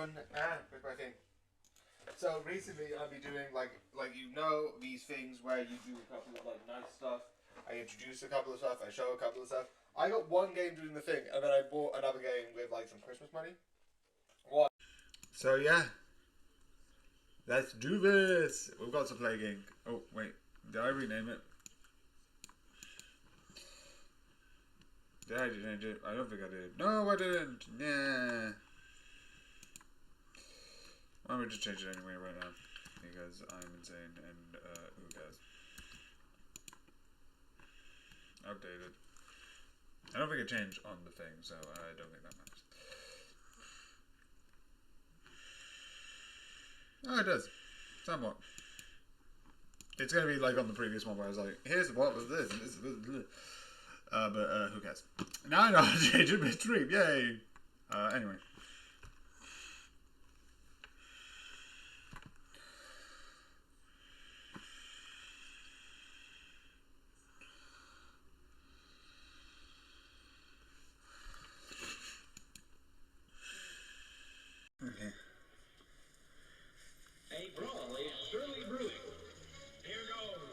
going? With my thing. So recently I'll be doing like these things where you do a couple of like nice stuff. I introduce a couple of stuff. I show a couple of stuff. I got one game doing the thing, and then I bought another game with like some Christmas money. What? So yeah, let's do this. We've got some Plague Inc. Oh wait, did I rename it? Did I change it? I don't think I did. No, I didn't. Nah. Why don't we just change it anyway right now? Because I'm insane and who cares? Updated. I don't think it changed on the thing, so I don't think that matters. Oh, it does. Somewhat. It's going to be like on the previous one where I was like, here's what was this, and this is... but who cares? Now I know how to change it midstream. Yay! Anyway. Okay. A brawl is surely brewing. Here goes.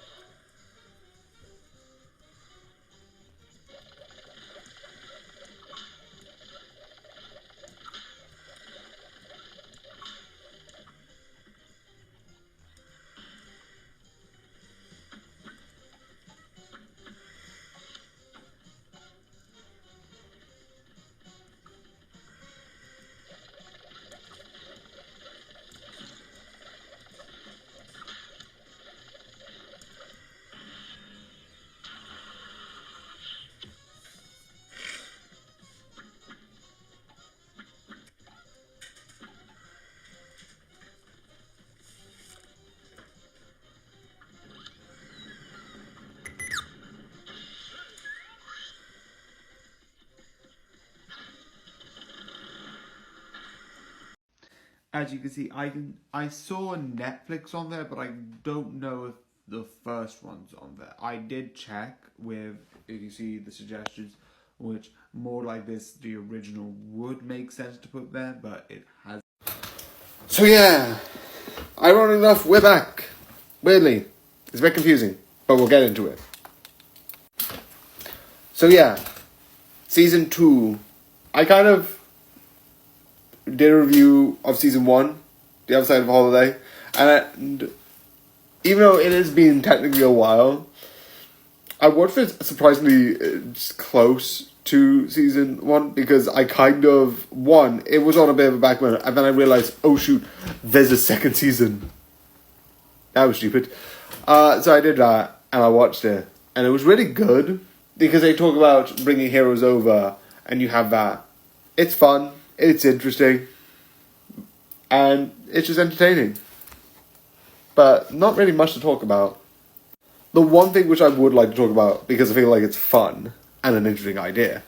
As you can see, I saw Netflix on there, but I don't know if the first one's on there. I did check with, if you see the suggestions, which more like this, the original would make sense to put there, but it has. So yeah, ironic enough, we're back. Weirdly, it's a bit confusing, but we'll get into it. So yeah, season 2. I kind of did a review of season 1, The Other Side of Holiday, and even though it has been technically a while, I watched it surprisingly close to season 1 because I kind of, it was on a bit of a back burner, and then I realised, oh shoot, there's a second season. That was stupid. So I did that, and I watched it, and it was really good because they talk about bringing heroes over, and you have that. It's fun. It's interesting, and it's just entertaining, but not really much to talk about. The one thing which I would like to talk about, because I feel like it's fun and an interesting idea,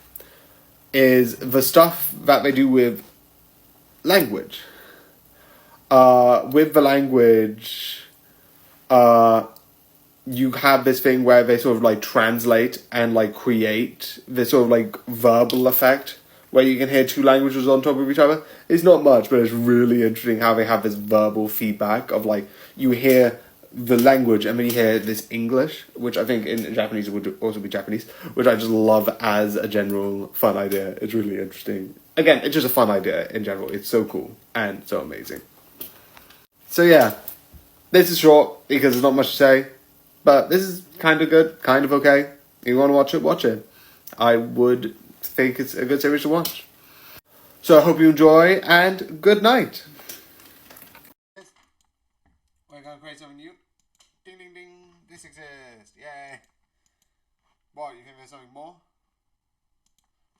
is the stuff that they do with language. With the language, you have this thing where they sort of like translate and like create this sort of like verbal effect where you can hear two languages on top of each other. It's not much, but it's really interesting how they have this verbal feedback of like, you hear the language and then you hear this English, which I think in Japanese it would also be Japanese, which I just love as a general fun idea. It's really interesting. Again, it's just a fun idea in general. It's so cool and so amazing. So yeah, this is short because there's not much to say, but this is kind of good, kind of okay. If you want to watch it, watch it. I would think it's a good series to watch. So I hope you enjoy, and good night. We're going to create something new. Ding ding ding, this exists, yay. What, you think there's something more?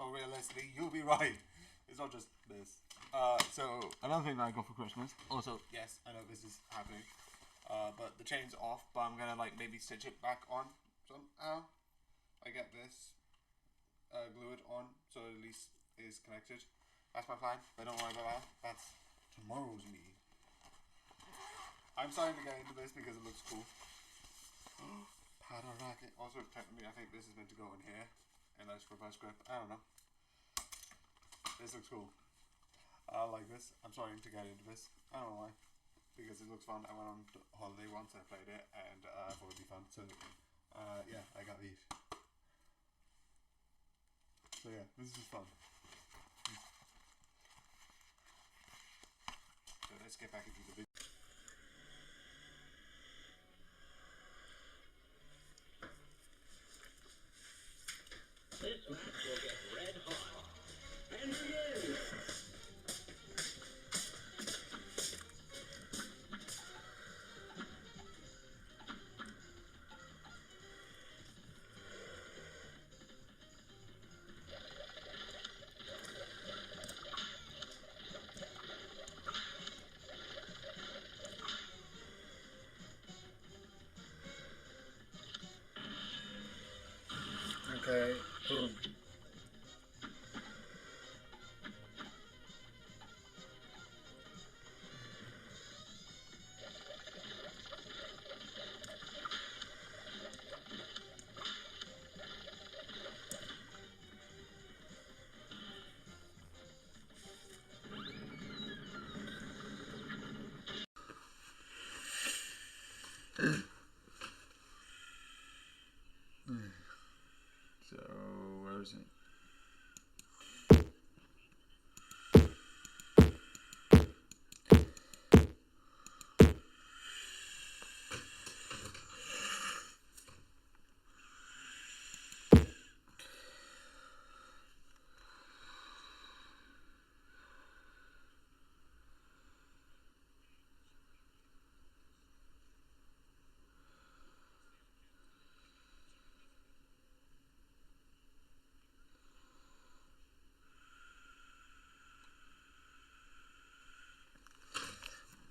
Oh, realistically, you'll be right. It's not just this. So, another thing that I got for Christmas, also, yes, I know this is happening, but the chain's off, but I'm gonna like maybe stitch it back on somehow. I get this. Glue it on so it at least is connected. That's my plan, but don't worry about that. That's tomorrow's me. I'm starting to get into this because it looks cool. Paddle racket. Also, technically, I think this is meant to go in here, and that's reverse grip. I don't know. This looks cool. I like this. I'm starting to get into this. I don't know why. Because it looks fun. I went on holiday once, I played it, and I thought it'd be fun. So, yeah, I got these. So yeah, this is just fun. So let's get back into the video. This match will get red hot. And begin! Okay. Boom. So, where is it?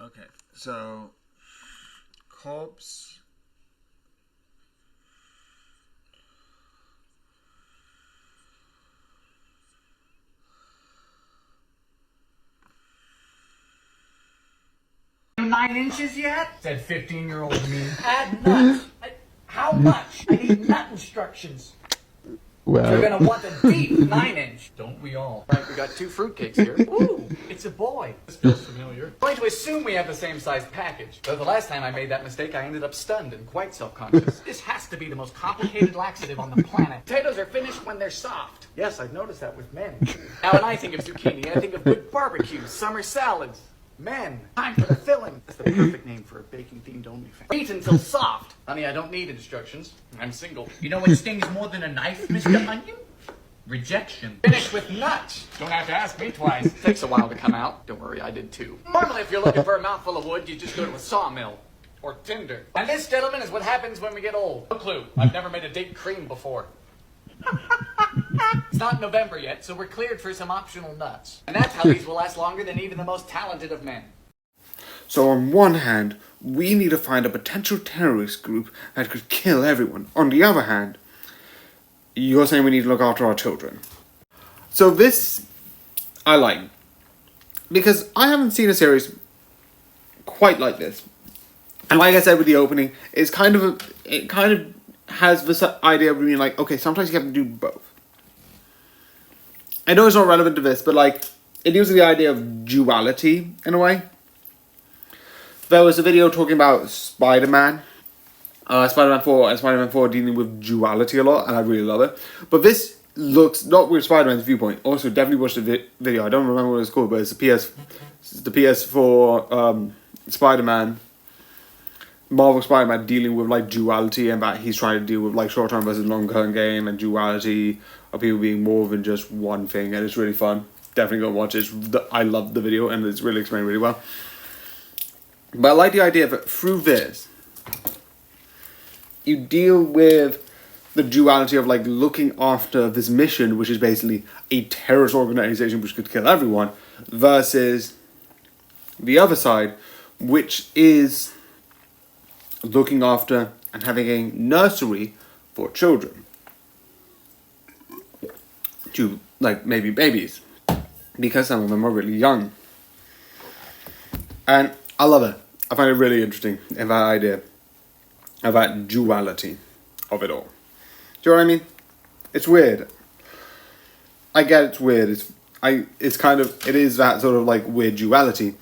Okay, so corpse. You 9 inches yet? Said 15-year-old me. Add nuts. How much? I need nut instructions. Well, You're gonna want the deep 9-inch. Don't we all? Right, we got 2 fruitcakes here. Ooh, it's a boy. This feels familiar. I'm going to assume we have the same size package. Though the last time I made that mistake, I ended up stunned and quite self-conscious. This has to be the most complicated laxative on the planet. Potatoes are finished when they're soft. Yes, I've noticed that with men. Now, when I think of zucchini, I think of good barbecues, summer salads. Men, time for the filling. That's the perfect name for a baking-themed OnlyFans. Eat until soft. Honey, I don't need instructions. I'm single. You know what stings more than a knife, Mr. Onion? Rejection. Finish with nuts. Don't have to ask me twice. Takes a while to come out. Don't worry, I did too. Normally, if you're looking for a mouthful of wood, you just go to a sawmill. Or Tinder. And this, gentlemen, is what happens when we get old. No clue. I've never made a date cream before. It's not November yet, so we're cleared for some optional nuts. And that's how these will last longer than even the most talented of men. so on one hand, we need to find a potential terrorist group that could kill everyone. On the other hand, you're saying we need to look after our children. So this, I like. Because I haven't seen a series quite like this. And like I said with the opening, it kind of has this idea of being like, okay, sometimes you have to do both. I know it's not relevant to this, but like, it uses the idea of duality in a way. There was a video talking about Spider-Man, Spider-Man 4, and Spider-Man 4 dealing with duality a lot, and I really love it. But this looks, not with Spider-Man's viewpoint, also definitely watched the video, I don't remember what it's called, but it's the PS4 Spider-Man, Marvel Spider-Man dealing with like duality, and that he's trying to deal with like short-term versus long-term game, and duality of people being more than just one thing, and it's really fun. Definitely go watch it. I love the video, and it's really explained really well. But I like the idea that through this, you deal with the duality of like looking after this mission, which is basically a terrorist organization which could kill everyone, versus the other side, which is looking after and having a nursery for children. To, like, maybe babies. Because some of them are really young. And I love it. I find it really interesting, in that idea. Of that duality of it all. Do you know what I mean? It's weird. I get it's weird. it is that sort of like weird duality.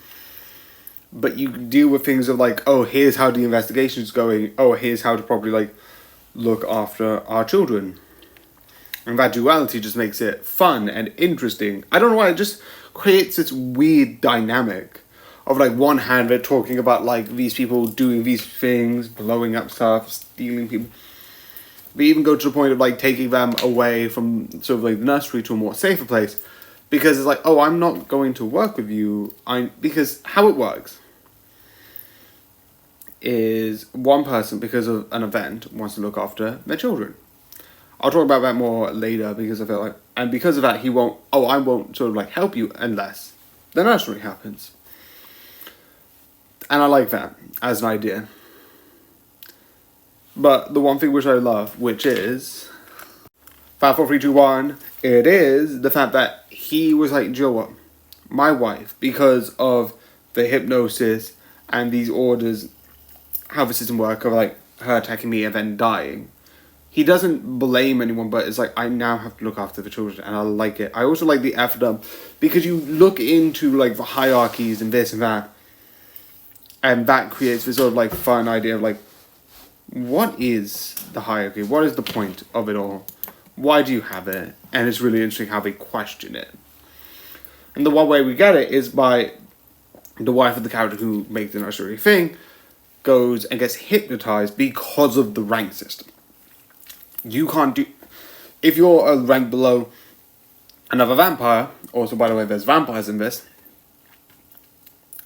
But you deal with things of like, oh, here's how the investigation is going. Oh, here's how to properly like look after our children. And that duality just makes it fun and interesting. I don't know why, it just creates this weird dynamic of like one hand they're talking about like these people doing these things, blowing up stuff, stealing people. We even go to the point of like taking them away from sort of like the nursery to a more safer place. Because it's like, oh, I'm not going to work with you. Because how it works is one person, because of an event, wants to look after their children. I'll talk about that more later because I feel like, and because of that, I won't sort of like help you unless the nursery happens. And I like that as an idea. But the one thing which I love, which is 5, 4, 3, 2, 1, it is the fact that he was like, do you know what? My wife, because of the hypnosis and these orders, how the system works, of like her attacking me and then dying, he doesn't blame anyone, but it's like, I now have to look after the children, and I like it. I also like the effort of, because you look into like the hierarchies and this and that, and that creates this sort of like fun idea of like, what is the hierarchy? What is the point of it all? Why do you have it? And it's really interesting how they question it. And the one way we get it is by the wife of the character who makes the nursery thing goes and gets hypnotized because of the rank system. You can't do... If you're a rank below another vampire, also by the way there's vampires in this,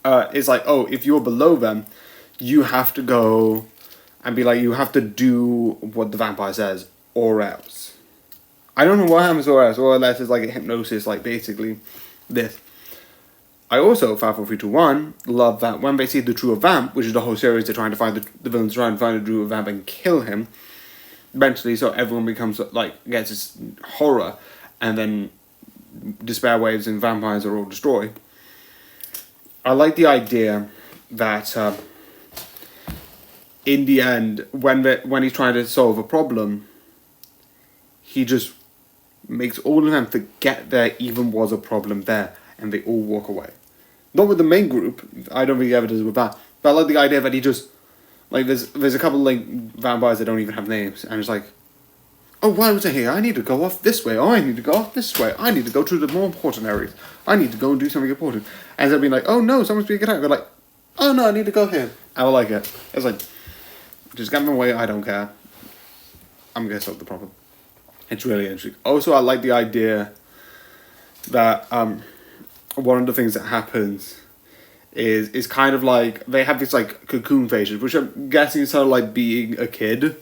it's like, oh, if you're below them, you have to go and be like, you have to do what the vampire says, or else. I don't know what happens or else, or unless it's like a hypnosis, like basically this. I also, 5, 4, 3, 2, 1, love that when they see the true vamp, which is the whole series, they're trying to find the villains trying to find the true vamp and kill him, eventually, so everyone becomes, like, gets this horror, and then despair waves and vampires are all destroyed. I like the idea that in the end, when he's trying to solve a problem, he just makes all of them forget there even was a problem there, and they all walk away. Not with the main group, I don't think he ever does it with that, but I like the idea that he just, like, there's a couple of like vampires that don't even have names, and it's like, oh, why was I here? I need to go off this way. Oh, I need to go off this way. I need to go to the more important areas. I need to go and do something important. And instead of being like, oh no, someone's being attacked, they're like, oh no, I need to go here. I like it. It's like, just get them away, I don't care. I'm going to solve the problem. It's really interesting. Also, I like the idea that one of the things that happens is kind of like, they have this like cocoon phases, which I'm guessing is sort of like being a kid.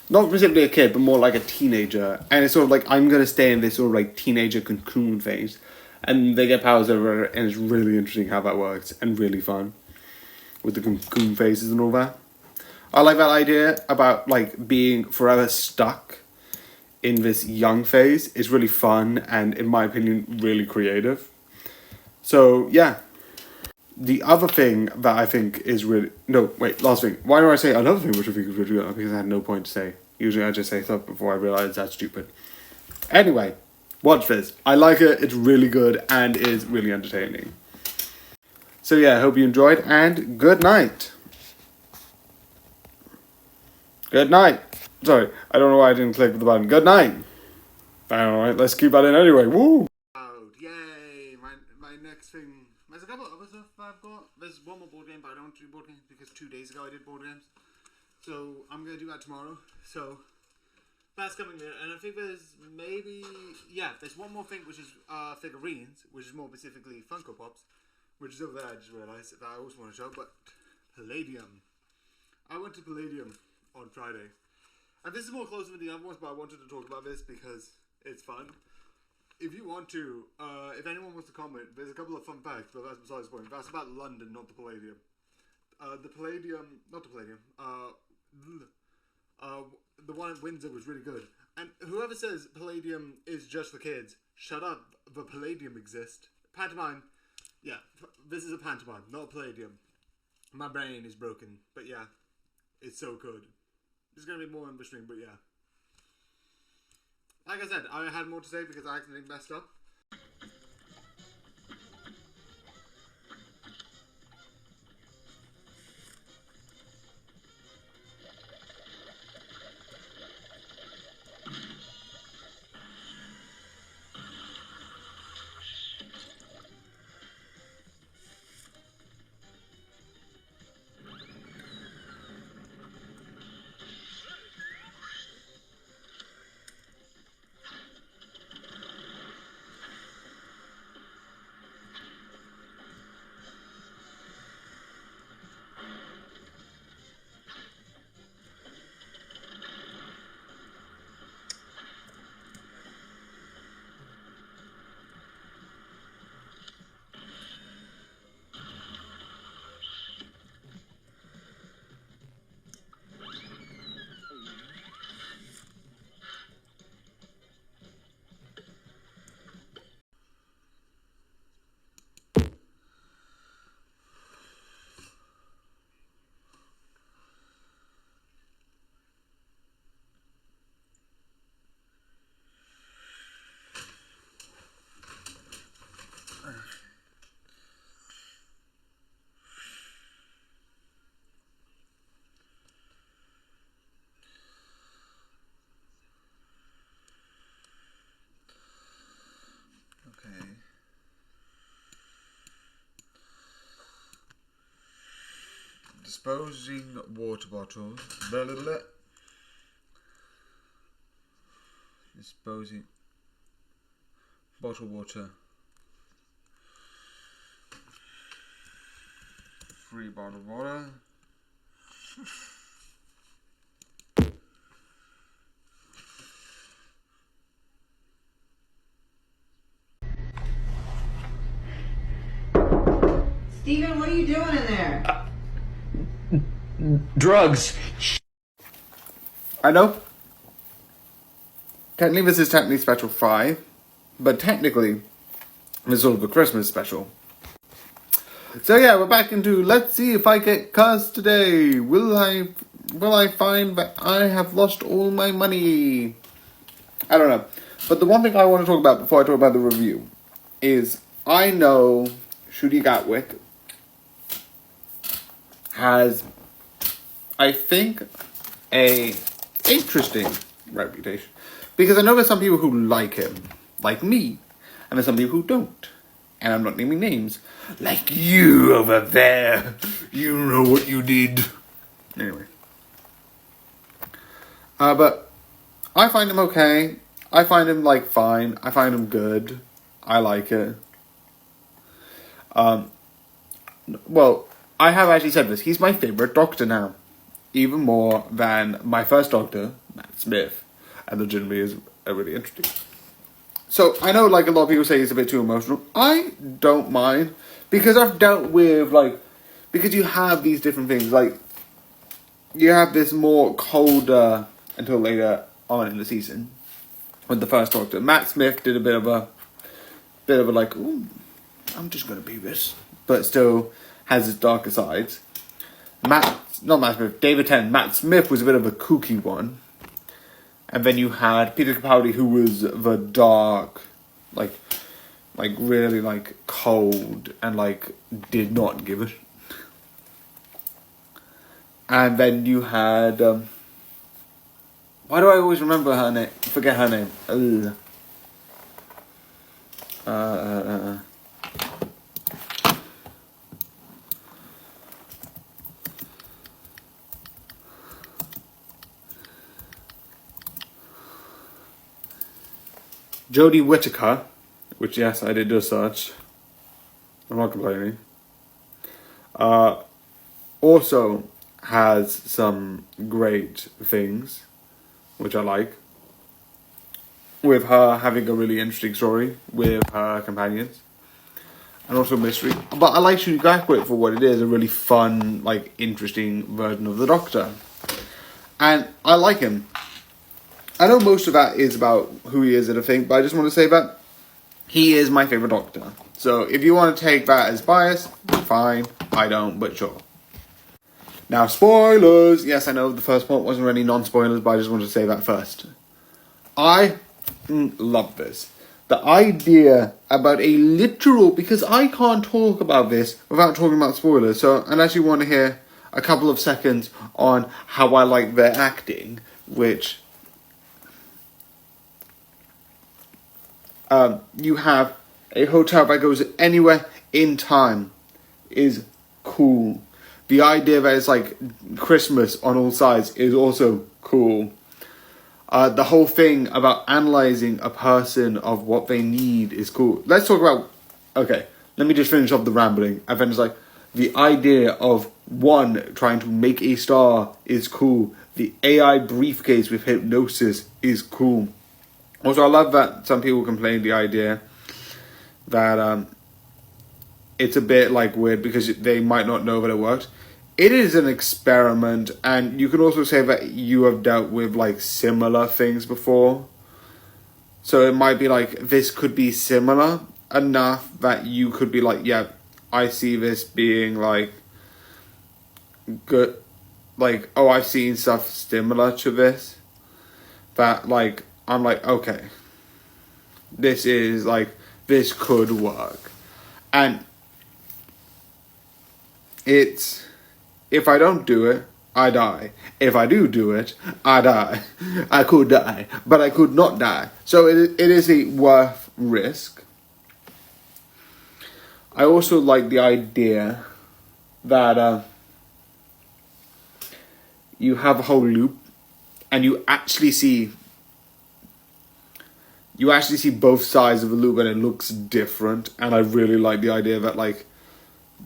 Not specifically a kid, but more like a teenager. And it's sort of like, I'm going to stay in this sort of like teenager cocoon phase. And they get powers over it, and it's really interesting how that works, and really fun. With the cocoon phases and all that. I like that idea about like being forever stuck in this young phase. It's really fun, and in my opinion, really creative. So, yeah. The other thing that I think is really... No, wait, last thing. Why do I say another thing which I think is really good? Because I had no point to say. Usually I just say stuff before I realise that's stupid. Anyway, watch this. I like it, it's really good, and is really entertaining. So yeah, I hope you enjoyed, and good night. Good night. Sorry, I don't know why I didn't click the button. Good night. Alright, let's keep that in anyway. Woo! Yay! My next thing... There's a couple of other stuff I've got. There's one more board game, but I don't do board games because 2 days ago I did board games. So I'm going to do that tomorrow. So that's coming there. And I think there's maybe... Yeah, there's one more thing, which is figurines, which is more specifically Funko Pops, which is over there, I just realised, that I also want to show. But Palladium. I went to Palladium on Friday. And this is more closer than the other ones, but I wanted to talk about this because it's fun. If you want to, if anyone wants to comment, there's a couple of fun facts, but that's besides the point. That's about London, not the Palladium. The Palladium, not the Palladium, the one at Windsor was really good. And whoever says Palladium is just for kids, shut up, the Palladium exists. Pantomime, yeah, this is a pantomime, not a Palladium. My brain is broken, but yeah, it's so good. There's going to be more in the stream, but yeah. Like I said, I had more to say because I accidentally messed up. disposing water bottles. Blah, blah, blah. Disposing bottled water. Free bottled water. Steven, what are you doing in there? Drugs. I know. Technically, this is technically Special 5, but technically, this is sort of a Christmas special. So yeah, we're back into let's see if I get cursed today. Will I find that I have lost all my money? I don't know. But the one thing I want to talk about before I talk about the review is I know Ncuti Gatwick has, I think, a interesting reputation. Because I know there's some people who like him, like me, and there's some people who don't. And I'm not naming names. Like you over there. You know what you did. Anyway. But I find him okay. I find him, like, fine. I find him good. I like it. Well, I have actually said this. He's my favorite Doctor now. Even more than my first Doctor, Matt Smith. And legitimately is really interesting. So, I know, like, a lot of people say he's a bit too emotional. I don't mind. Because I've dealt with, like... Because you have these different things. Like, you have this more colder until later on in the season. With the first Doctor. Matt Smith did a bit of a like, ooh, I'm just going to be this. But still has his darker sides. David Tennant. Matt Smith was a bit of a kooky one. And then you had Peter Capaldi, who was the dark, like really, like, cold, and, like, did not give a shit. And then you had, why do I always remember her name? Forget her name. Jodie Whittaker, which, yes, I did do a search. I'm not complaining. Also has some great things, which I like. With her having a really interesting story with her companions. And also mystery. But I like Ncuti Gatwick for what it is, a really fun, like, interesting version of the Doctor. And I like him. I know most of that is about who he is and a thing, but I just want to say that he is my favourite Doctor. So if you want to take that as bias, fine. I don't, but sure. Now, spoilers! Yes, I know the first part wasn't really non-spoilers, but I just wanted to say that first. I love this. The idea about a literal... Because I can't talk about this without talking about spoilers, so unless you want to hear a couple of seconds on how I like their acting, which... you have a hotel that goes anywhere in time is cool. The idea that it's like Christmas on all sides is also cool. The whole thing about analysing a person of what they need is cool. Let's talk about... Okay, let me just finish off the rambling. And then it's like, the idea of, one, trying to make a star is cool. The AI briefcase with hypnosis is cool. Also, I love that some people complain the idea that it's a bit, like, weird because they might not know that it works. It is an experiment, and you can also say that you have dealt with, like, similar things before. So it might be like, this could be similar enough that you could be like, yeah, I see this being, like, good. Like, oh, I've seen stuff similar to this. That, like... I'm like, okay, this is, like, this could work. And it's, if I don't do it, I die. If I do it, I die. I could die, but I could not die. So it is a worth risk. I also like the idea that you have a whole loop, and you actually see both sides of the loop, and it looks different. And I really like the idea that like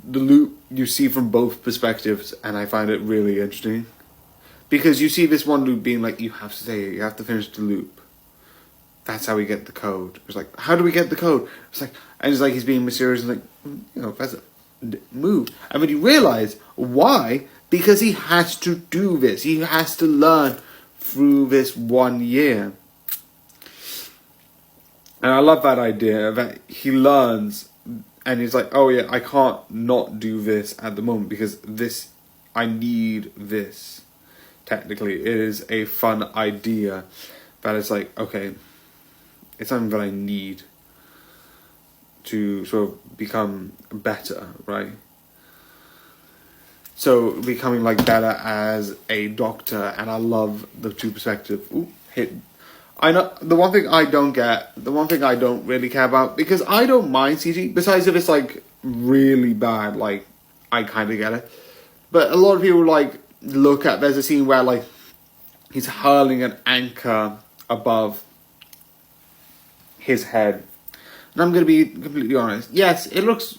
the loop you see from both perspectives, and I find it really interesting because you see this one loop being like, you have to say it, you have to finish the loop. That's how we get the code. It's like, how do we get the code? It's like, and it's like he's being mysterious and like, you know, that's a move. And when you realize why, because he has to do this. He has to learn through this 1 year. And I love that idea that he learns and he's like, oh yeah, I can't not do this at the moment because this, I need this. Technically, it is a fun idea that it's like, okay, it's something that I need to sort of become better, right? So becoming like better as a doctor, and I love the two perspectives. Ooh, hit. I know the one thing I don't get, the one thing I don't really care about, because I don't mind CG, besides if it's like really bad, like I kind of get it. But a lot of people like look at, there's a scene where like he's hurling an anchor above his head. And I'm going to be completely honest. Yes, it looks,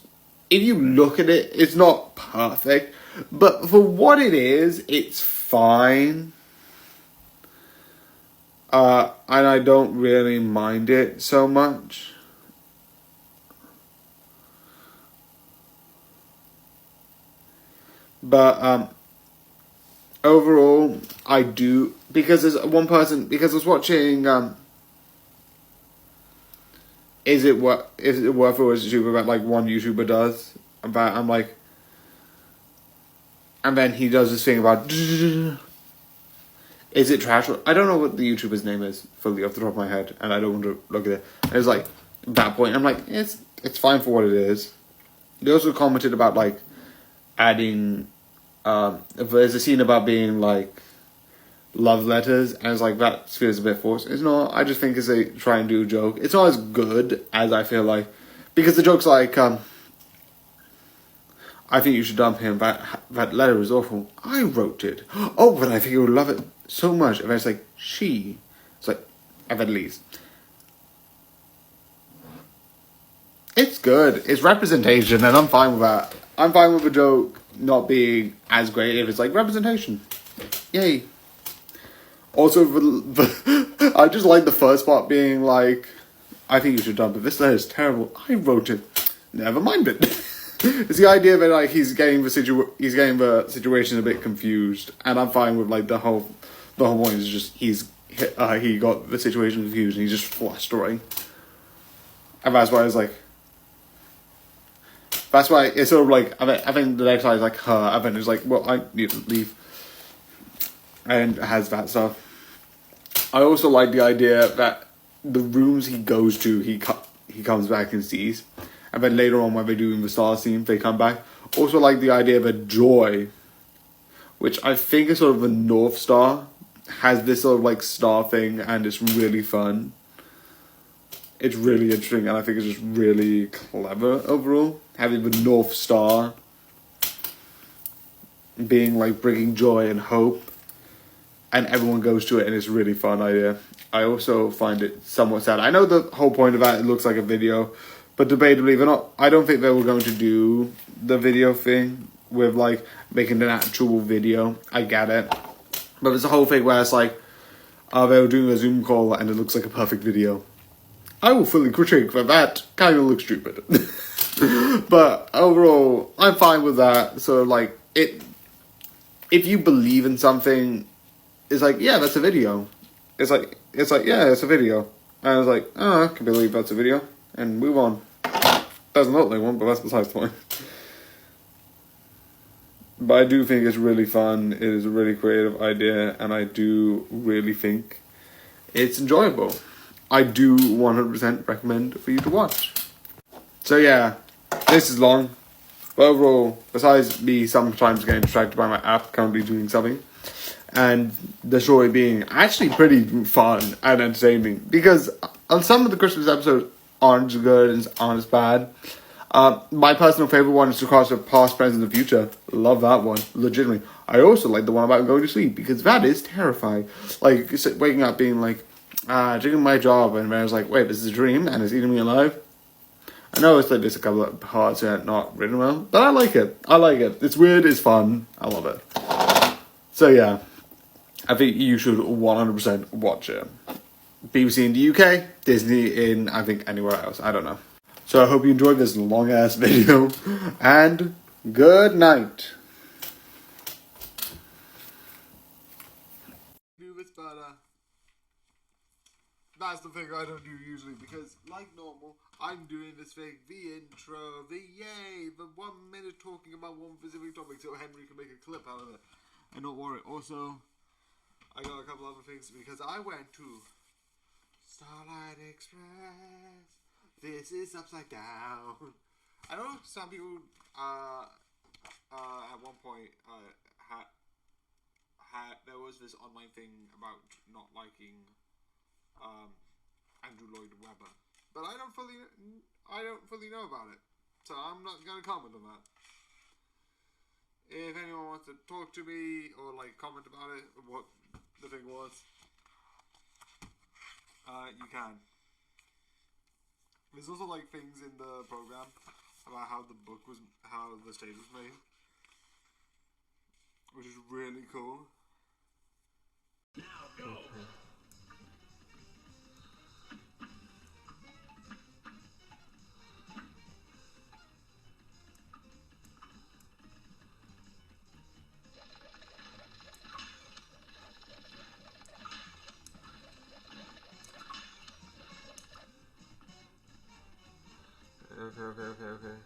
if you look at it, it's not perfect. But for what it is, it's fine. And I don't really mind it so much. But overall, I do, because there's one person, because I was watching Is it worth it was YouTube about like one YouTuber does about, I'm like, and then he does this thing about, is it trash? I don't know what the YouTuber's name is fully off the top of my head, and I don't want to look at it. And it's like that point, I'm like, it's fine for what it is. They also commented about like adding, if there's a scene about being like love letters, and it's like that feels a bit forced. It's not. I just think it's a try and do joke. It's not as good as I feel like, because the joke's like, I think you should dump him. That letter is awful. I wrote it. Oh, but I think you would love it so much. And it's like she. It's like at least. It's good. It's representation, and I'm fine with that. I'm fine with a joke not being as great if it's like representation. Yay. Also, I just like the first part being like, I think you should dump it. This letter is terrible. I wrote it. Never mind it. It's the idea that like he's getting the situation a bit confused, and I'm fine with like the whole point is just he got the situation confused and he's just flustering, and that's why it's like. That's why it's sort of like, I think the next line is like her, and then it's like, well, I need to leave. And it has that stuff. I also like the idea that the rooms he goes to, he comes back and sees. And then later on when they're doing the star scene, they come back. Also like the idea that Joy, which I think is sort of a North Star, has this sort of like star thing, and it's really fun. It's really interesting, and I think it's just really clever overall. Having the North Star being like bringing joy and hope, and everyone goes to it, and it's a really fun idea. I also find it somewhat sad. I know the whole point of that, it looks like a video, but debatably, they're not. I don't think they were going to do the video thing with like making an actual video. I get it, but there's a whole thing where it's like, they were doing a Zoom call, and it looks like a perfect video. I will fully critique that kind of looks stupid. But overall, I'm fine with that. So like, if you believe in something, it's like, yeah, that's a video. It's like, yeah, it's a video. And I was like, oh, I can believe that's a video. And move on. Doesn't look like one, but that's besides the point. But I do think it's really fun. It is a really creative idea, and I do really think it's enjoyable. I do 100% recommend for you to watch. So yeah, this is long. But overall, besides me sometimes getting distracted by my app currently doing something, and the story being actually pretty fun and entertaining, because some of the Christmas episodes aren't as good and aren't as bad. My personal favorite one is Across the Past, Present, and Future. Love that one, legitimately. I also like the one about going to sleep because that is terrifying. Like waking up, being like, doing my job, and then I was like, wait, this is a dream, and it's eating me alive. I know it's like there's a couple of parts that are not written well, but I like it. I like it. It's weird. It's fun. I love it. So yeah, I think you should 100% watch it. BBC in the UK, Disney in I think anywhere else. I don't know. So I hope you enjoyed this long ass video, and good night. Do this better. That's the thing I don't do usually because, like normal, I'm doing this thing, the intro, the yay, the 1 minute talking about one specific topic so Henry can make a clip out of it. And don't worry, also, I got a couple other things because I went to Starlight Express. This is upside down. I know some people, at one point, there was this online thing about not liking Andrew Lloyd Webber, but I don't fully know about it, so I'm not gonna comment on that. If anyone wants to talk to me or like comment about it, what the thing was, you can. There's also like things in the program about how the stage was made, which is really cool. Now go. Okay.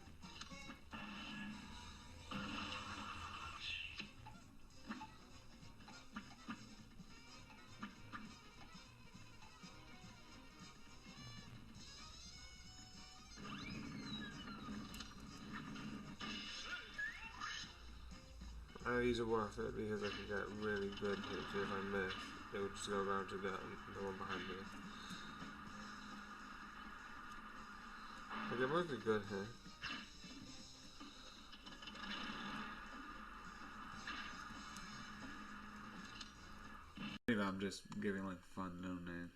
These are worth it because I can get really good hits. If I miss, it would just go around to get the one behind me. I get mostly good hits. Maybe I'm just giving like fun no name.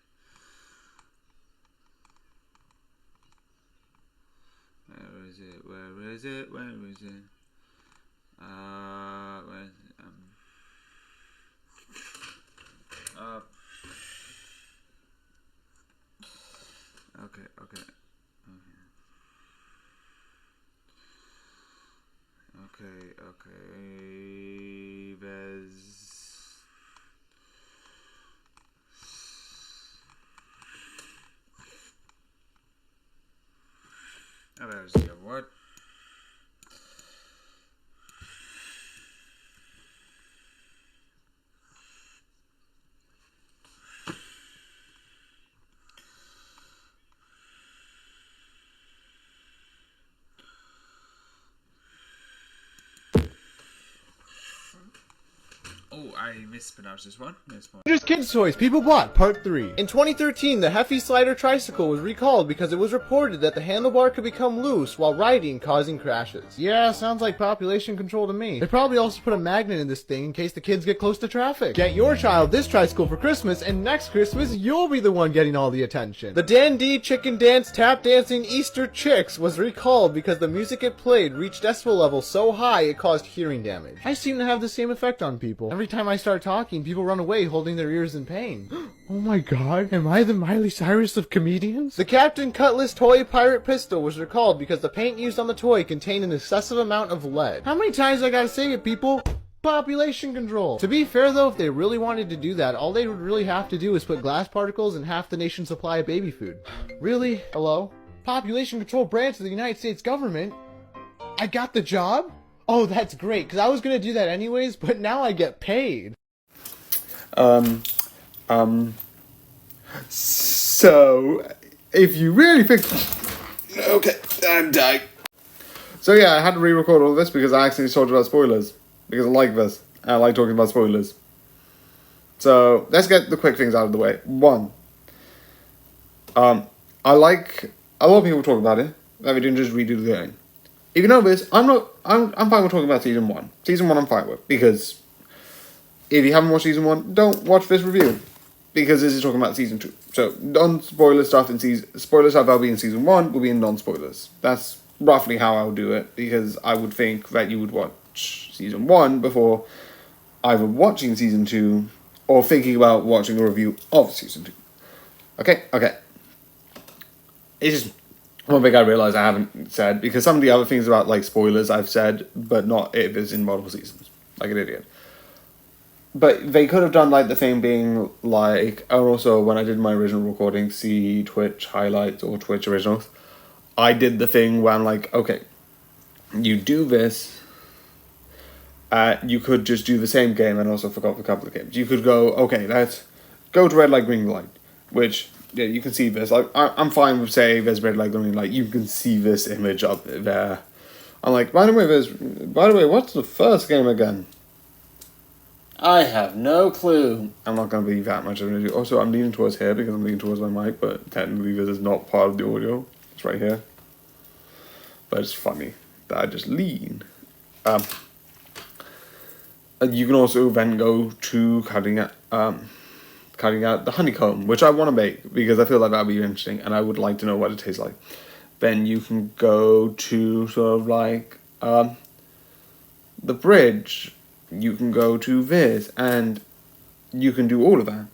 Where is it? Where is it? Where is it? Where is it? Okay. There's there's the other word. Oh, I mispronounced this one. Avengers Kids Toys People Bought Part 3. In 2013, the Heffy Slider tricycle was recalled because it was reported that the handlebar could become loose while riding, causing crashes. Yeah, sounds like population control to me. They probably also put a magnet in this thing in case the kids get close to traffic. Get your child this tricycle for Christmas, and next Christmas, you'll be the one getting all the attention. The Dan D Chicken Dance Tap Dancing Easter Chicks was recalled because the music it played reached decibel levels so high it caused hearing damage. I seem to have the same effect on people. Every time I start talking, people run away holding their ears in pain. Oh my god, am I the Miley Cyrus of comedians? The Captain Cutlass Toy Pirate Pistol was recalled because the paint used on the toy contained an excessive amount of lead. How many times I gotta say it, people? Population control. To be fair though, if they really wanted to do that, all they would really have to do is put glass particles in half the nation's supply of baby food. Really? Hello? Population control branch of the United States government? I got the job? Oh, that's great, because I was going to do that anyways, but now I get paid. So, if you really think... Okay, I'm dying. So yeah, I had to re-record all this because I accidentally told you about spoilers. Because I like this. And I like talking about spoilers. So, let's get the quick things out of the way. One. A lot of people talk about it. that they didn't just redo the game. If you know this, I'm fine with talking about season 1. Season 1 I'm fine with, because if you haven't watched season 1, don't watch this review, because this is talking about season 2. So non-spoiler stuff spoiler stuff that'll be in season 1 will be in non-spoilers. That's roughly how I would do it, because I would think that you would watch season 1 before either watching season 2 or thinking about watching a review of season 2. Okay. It's just one thing I realised I haven't said, because some of the other things about like spoilers I've said, but not if it's in multiple seasons, like an idiot. But they could have done like the thing being like, and also when I did my original recording, see Twitch highlights or Twitch originals, I did the thing where I'm like, okay, you do this, you could just do the same game and also forgot a couple of games. You could go, okay, let's go to red light, green light, which, yeah, you can see this. Like, I'm fine with saying there's red light, green light. You can see this image up there. I'm like, by the way, what's the first game again? I have no clue. I'm not going to be that much of an idiot. Also, I'm leaning towards here because I'm leaning towards my mic, but technically this is not part of the audio. It's right here. But it's funny that I just lean. You can also then go to cutting out the honeycomb, which I want to make because I feel like that would be interesting and I would like to know what it tastes like. Then you can go to sort of like the bridge. You can go to this and you can do all of that.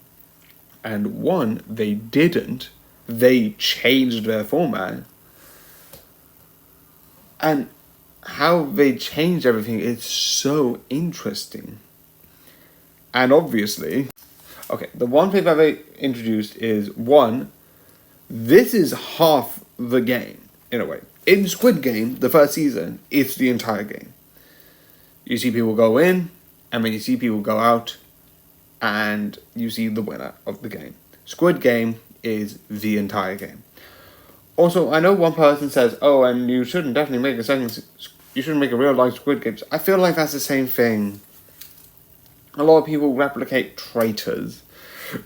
And one, they didn't. They changed their format. And how they changed everything is so interesting. And obviously, okay, the one thing that they introduced is, one, this is half the game, in a way. In Squid Game, the first season, it's the entire game. You see people go in, and then you see people go out, and you see the winner of the game. Squid Game is the entire game. Also, I know one person says, oh, and you shouldn't definitely make you shouldn't make a real life Squid Game. I feel like that's the same thing. A lot of people replicate traitors.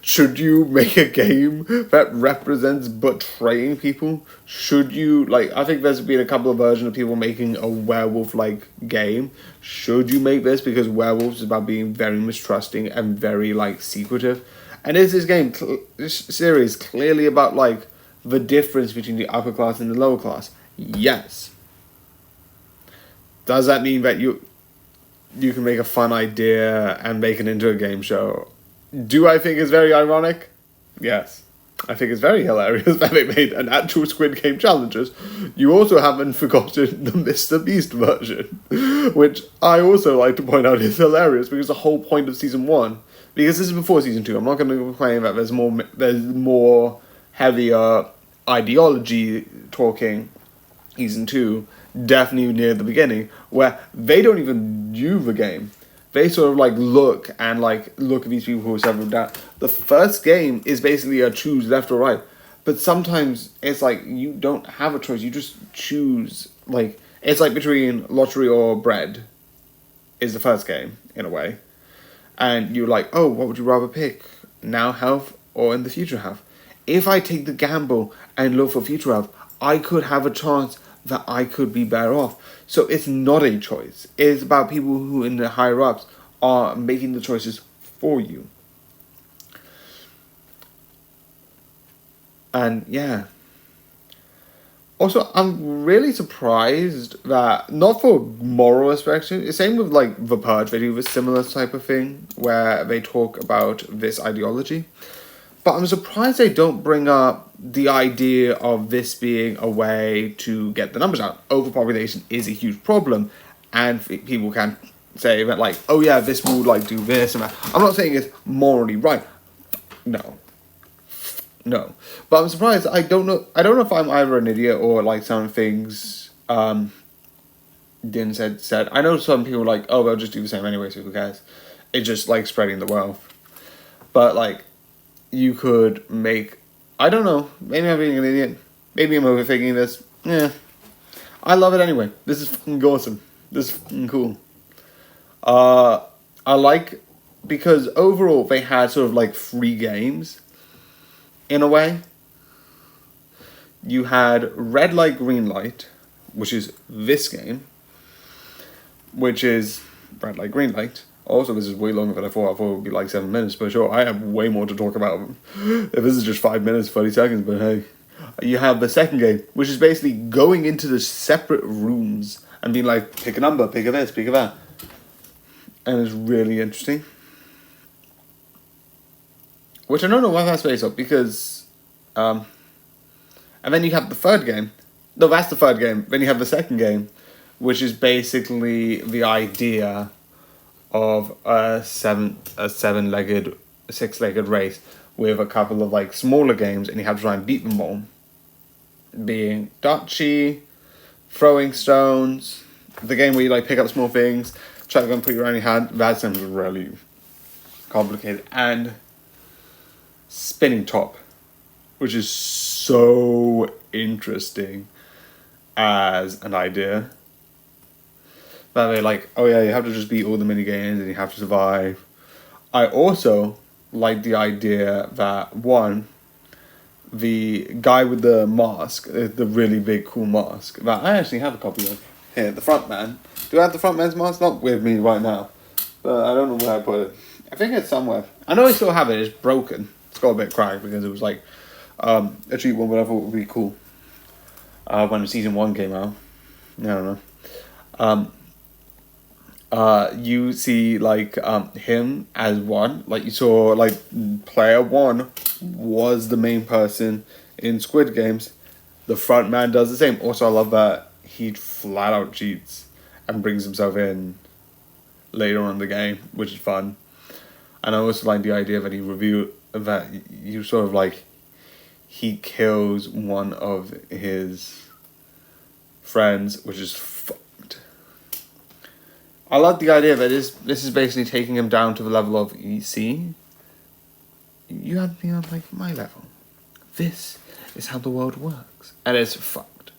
Should you make a game that represents betraying people? Should you, like, I think there's been a couple of versions of people making a werewolf-like game. Should you make this? Because werewolves is about being very mistrusting and very, like, secretive. And is this series clearly about, like, the difference between the upper class and the lower class? Yes. Does that mean that you can make a fun idea and make it into a game show? Do I think it's very ironic? Yes. I think it's very hilarious that they made an actual Squid Game challenges. You also haven't forgotten the Mr. Beast version, which I also like to point out is hilarious because the whole point of season 1, because this is before season 2, I'm not going to claim that there's more heavier ideology talking season 2, definitely near the beginning, where they don't even do the game. They sort of like look at these people who are settled down. The first game is basically a choose left or right. But sometimes it's like you don't have a choice. You just choose. Like, it's like between lottery or bread is the first game, in a way. And you're like, oh, what would you rather pick? Now health or in the future health? If I take the gamble and look for future health, I could have a chance that I could be better off. So it's not a choice. It's about people who in the higher ups are making the choices for you. And yeah. Also, I'm really surprised that, not for moral aspects, the same with like The Purge, they do a similar type of thing where they talk about this ideology. But I'm surprised they don't bring up the idea of this being a way to get the numbers out. Overpopulation is a huge problem, and people can say that, like, oh yeah, this will like do this and that. I'm not saying it's morally right. No. But I'm surprised. I don't know if I'm either an idiot or like some things Din said. I know some people are like, oh, they'll just do the same anyway, so who cares? It's just like spreading the wealth. But like, you could make, I don't know, maybe I'm being an idiot, maybe I'm overthinking this, I love it anyway. This is fucking awesome. This is fucking cool. I like, because overall they had sort of like free games, in a way. you had Red Light, Green Light, which is this game, which is Red Light, Green Light. Also, this is way longer than I thought. I thought it would be like 7 minutes, but sure, I have way more to talk about. If this is just 5 minutes, 30 seconds, but hey. You have the second game, which is basically going into the separate rooms and being like, pick a number, pick a this, pick a that. And it's really interesting. Which I don't know why that's based on, because... and then you have the third game. No, that's the third game. Then you have the second game, which is basically the idea of a six-legged race with a couple of like smaller games, and you have to try and beat them all. Being Dutchie, throwing stones, the game where you like pick up small things, try to go and put your own hand. That sounds really complicated. And spinning top, which is so interesting as an idea. That they're like, oh yeah, you have to just beat all the mini games and you have to survive. I also like the idea that one, the guy with the mask, the really big cool mask, that I actually have a copy of here, the front man. Do I have the front man's mask? Not with me right now, but I don't know where I put it. I think it's somewhere. I know I still have it. It's broken. It's got a bit cracked because it was like a cheap one, but I thought it would be cool when season 1 came out. I don't know. You see like him as one, like you saw like player 1 was the main person in Squid Games. The front man does the same. Also, I love that he flat out cheats and brings himself in later on in the game, which is fun. And I also like the idea that you sort of like he kills one of his friends, which is fucked. I like the idea that this is basically taking him down to the level of, you see, you have to be on like my level. This is how the world works. And it's fucked.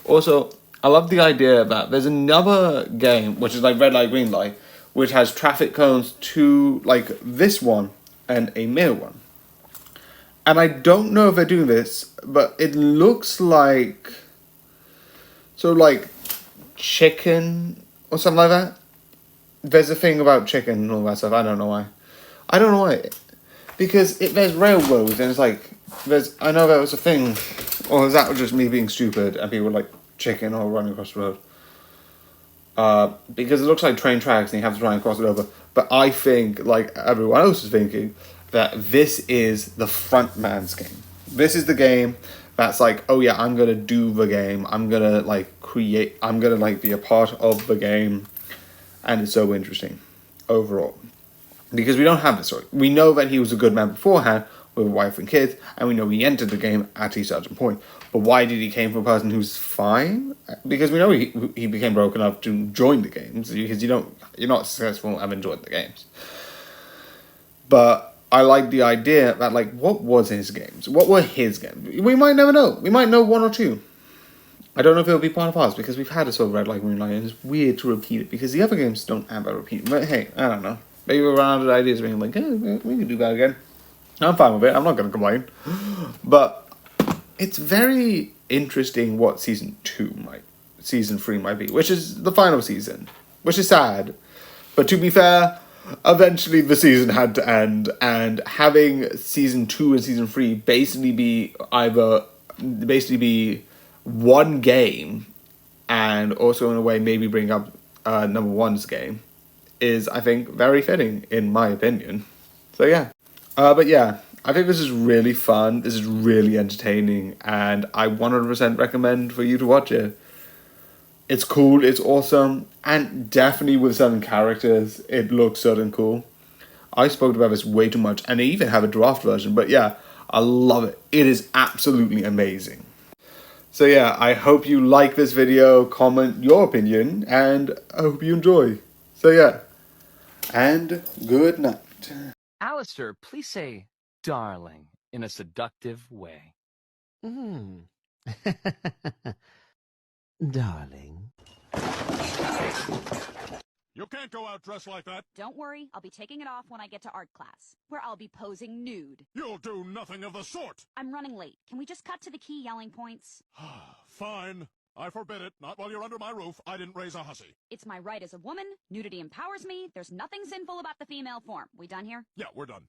Also, I love the idea that there's another game, which is like Red Light, Green Light, which has traffic cones to like this one and a male one. And I don't know if they're doing this, but it looks like so like chicken or something like that. There's a thing about chicken and all that stuff. I don't know why. Because there's railroads and it's like I know that was a thing, or is that just me being stupid and people like chicken or running across the road? Because it looks like train tracks and you have to try and cross it over. But I think, like everyone else is thinking, that this is the front man's game. This is the game that's like, oh yeah, I'm gonna do the game. I'm gonna like create. I'm gonna like be a part of the game, and it's so interesting overall because we don't have this story. We know that he was a good man beforehand with a wife and kids, and we know he entered the game at a certain point. But why did he came from a person who's fine? Because we know he became broken up to join the games because you're not successful and enjoyed the games. But I like the idea that like, what was his games? What were his games? We might never know. We might know 1 or 2. I don't know if it'll be part of ours because we've had a sort of Red Light, Green Light, and it's weird to repeat it because the other games don't have a repeat. But hey, I don't know. Maybe we're around with ideas being like, hey, we can do that again. I'm fine with it. I'm not going to complain. But it's very interesting what season 3 might be, which is the final season, which is sad. But to be fair, eventually the season had to end, and having season 2 and season 3 basically be one game, and also in a way maybe bring up number 1's game, is I think very fitting in my opinion. So yeah. But yeah, I think this is really fun. This is really entertaining, and I 100% recommend for you to watch it. It's cool, it's awesome, and definitely with certain characters, it looks certain cool. I spoke about this way too much, and they even have a draft version, but yeah, I love it. It is absolutely amazing. So yeah, I hope you like this video, comment your opinion, and I hope you enjoy. So yeah, and good night. Alistair, please say darling in a seductive way. Darling. You can't can't go out dressed like that. Don't worry, I'll be taking it off when I get to art class, where I'll be posing nude. You'll do nothing of the sort. I'm running late. Can we just cut to the key yelling points? Fine. I forbid it. Not while you're under my roof. I didn't raise a hussy. It's my right as a woman. Nudity empowers me. There's nothing sinful about the female form. We done here? Yeah, we're done.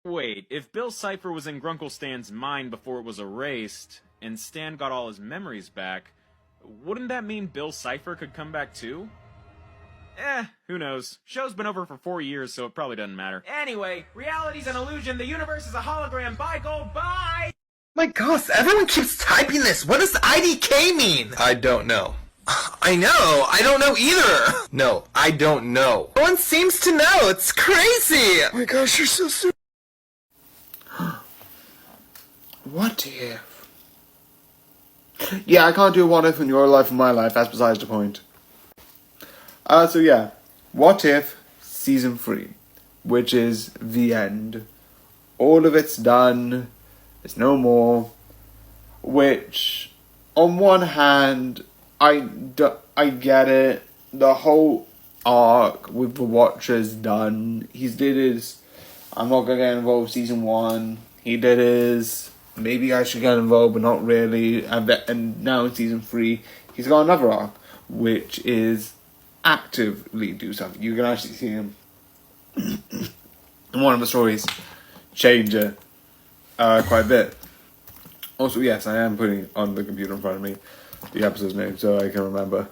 Wait, if Bill Cipher was in Grunkle Stan's mind before it was erased, and Stan got all his memories back, wouldn't that mean Bill Cipher could come back too? Who knows? Show's been over for 4 years, so it probably doesn't matter. Anyway, reality's an illusion, the universe is a hologram, bye gold, bye! My gosh, everyone keeps typing this. What does IDK mean? I don't know. I know. I don't know either. No, I don't know. No one seems to know. It's crazy. Oh my gosh, you're so stupid. What if? Yeah, I can't do a what if in your life and my life. That's besides the point. So yeah, what if season 3, which is the end. All of it's done. There's no more. Which, on one hand, I get it. The whole arc with the Watcher's done. He's did his, I'm not going to get involved season 1. He did his, maybe I should get involved, but not really. And now in season 3, he's got another arc, which is actively do something. You can actually see him in one of the stories change it quite a bit. Also, yes, I am putting on the computer in front of me the episode's name so I can remember.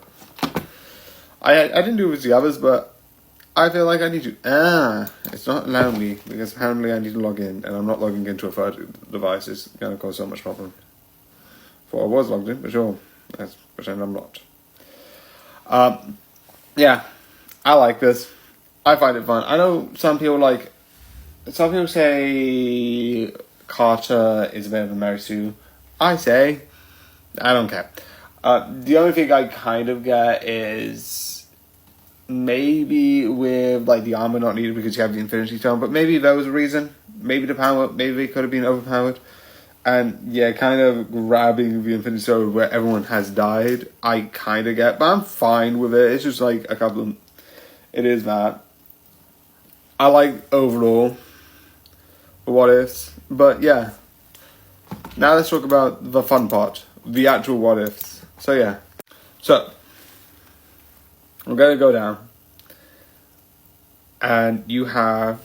I didn't do it with the others, but I feel like I need to. It's not allowing me because apparently I need to log in, and I'm not logging into a third device. It's going to cause so much problem. I was logged in, but sure, let's pretend I'm not. Yeah, I like this. I find it fun. I know some people say Carter is a bit of a Mary Sue. I say, I don't care. The only thing I kind of get is maybe with like the armor not needed because you have the Infinity Stone, but maybe that was a reason. Maybe the power, maybe it could have been overpowered. And yeah, kind of grabbing the Infinity Stone where everyone has died, I kind of get, but I'm fine with it. It's just like a couple of, it is that. I like overall the what ifs, but yeah. Now let's talk about the fun part, the actual what ifs. So yeah, so we're gonna go down, and you have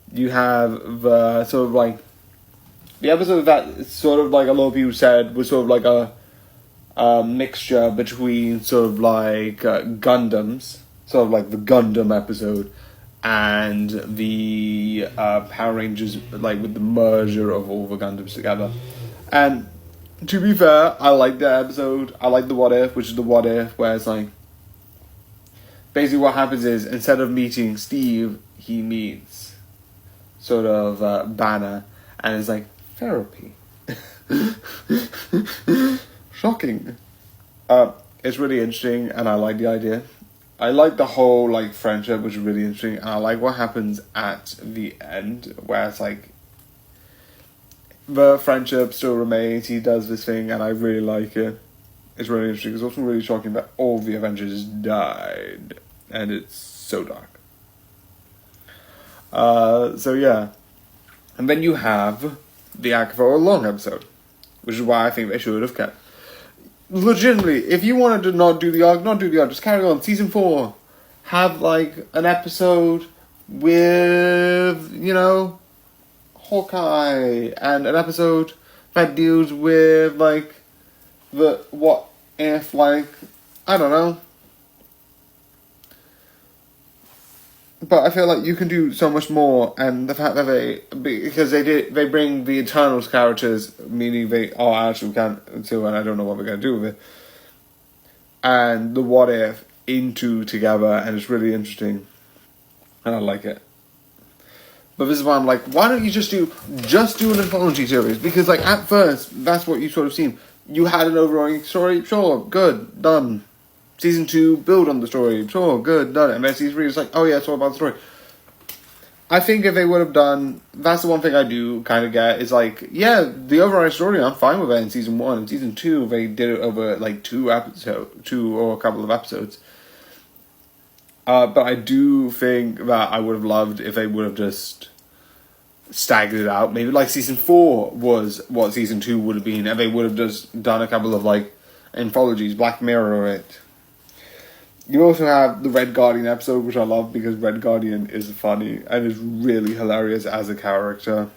the sort of like the episode that sort of like a lot of people said was sort of like a mixture between sort of like Gundams, sort of like the Gundam episode, and the Power Rangers, like with the merger of all the Gundams together. And to be fair, I like that episode. I like the what if, which is the what if where it's like basically what happens is instead of meeting Steve, he meets sort of Banner, and it's like therapy. Shocking. It's really interesting, and I like the idea. I like the whole like friendship, which is really interesting, and I like what happens at the end, where it's like the friendship still remains. He does this thing, and I really like it. It's really interesting. It's also really shocking that all the Avengers died, and it's so dark. So yeah, and then you have the Akavor Long episode, which is why I think they should have kept. Legitimately, if you wanted to not do the arc, just carry on. Season 4, have like an episode with, you know, Hawkeye, and an episode that deals with like the what if, like, I don't know. But I feel like you can do so much more, and the fact that they bring the Eternals characters, meaning they are actually can too, and I don't know what we're gonna do with it, and the what if into together, and it's really interesting, and I like it. But this is why I'm like, why don't you just do an anthology series? Because like at first, that's what you sort of seen. You had an overarching story, sure, good, done. Season 2, build on the story. Sure, good, done. And then season 3 is like, oh yeah, it's all about the story. I think if they would have done, that's the one thing I do kind of get, is like, yeah, the overall story, I'm fine with it in season 1. In season 2, they did it over like two or a couple of episodes. But I do think that I would have loved if they would have just staggered it out. Maybe like season 4 was what season 2 would have been, and they would have just done a couple of like anthologies, Black Mirror or it. You also have the Red Guardian episode, which I love because Red Guardian is funny and is really hilarious as a character.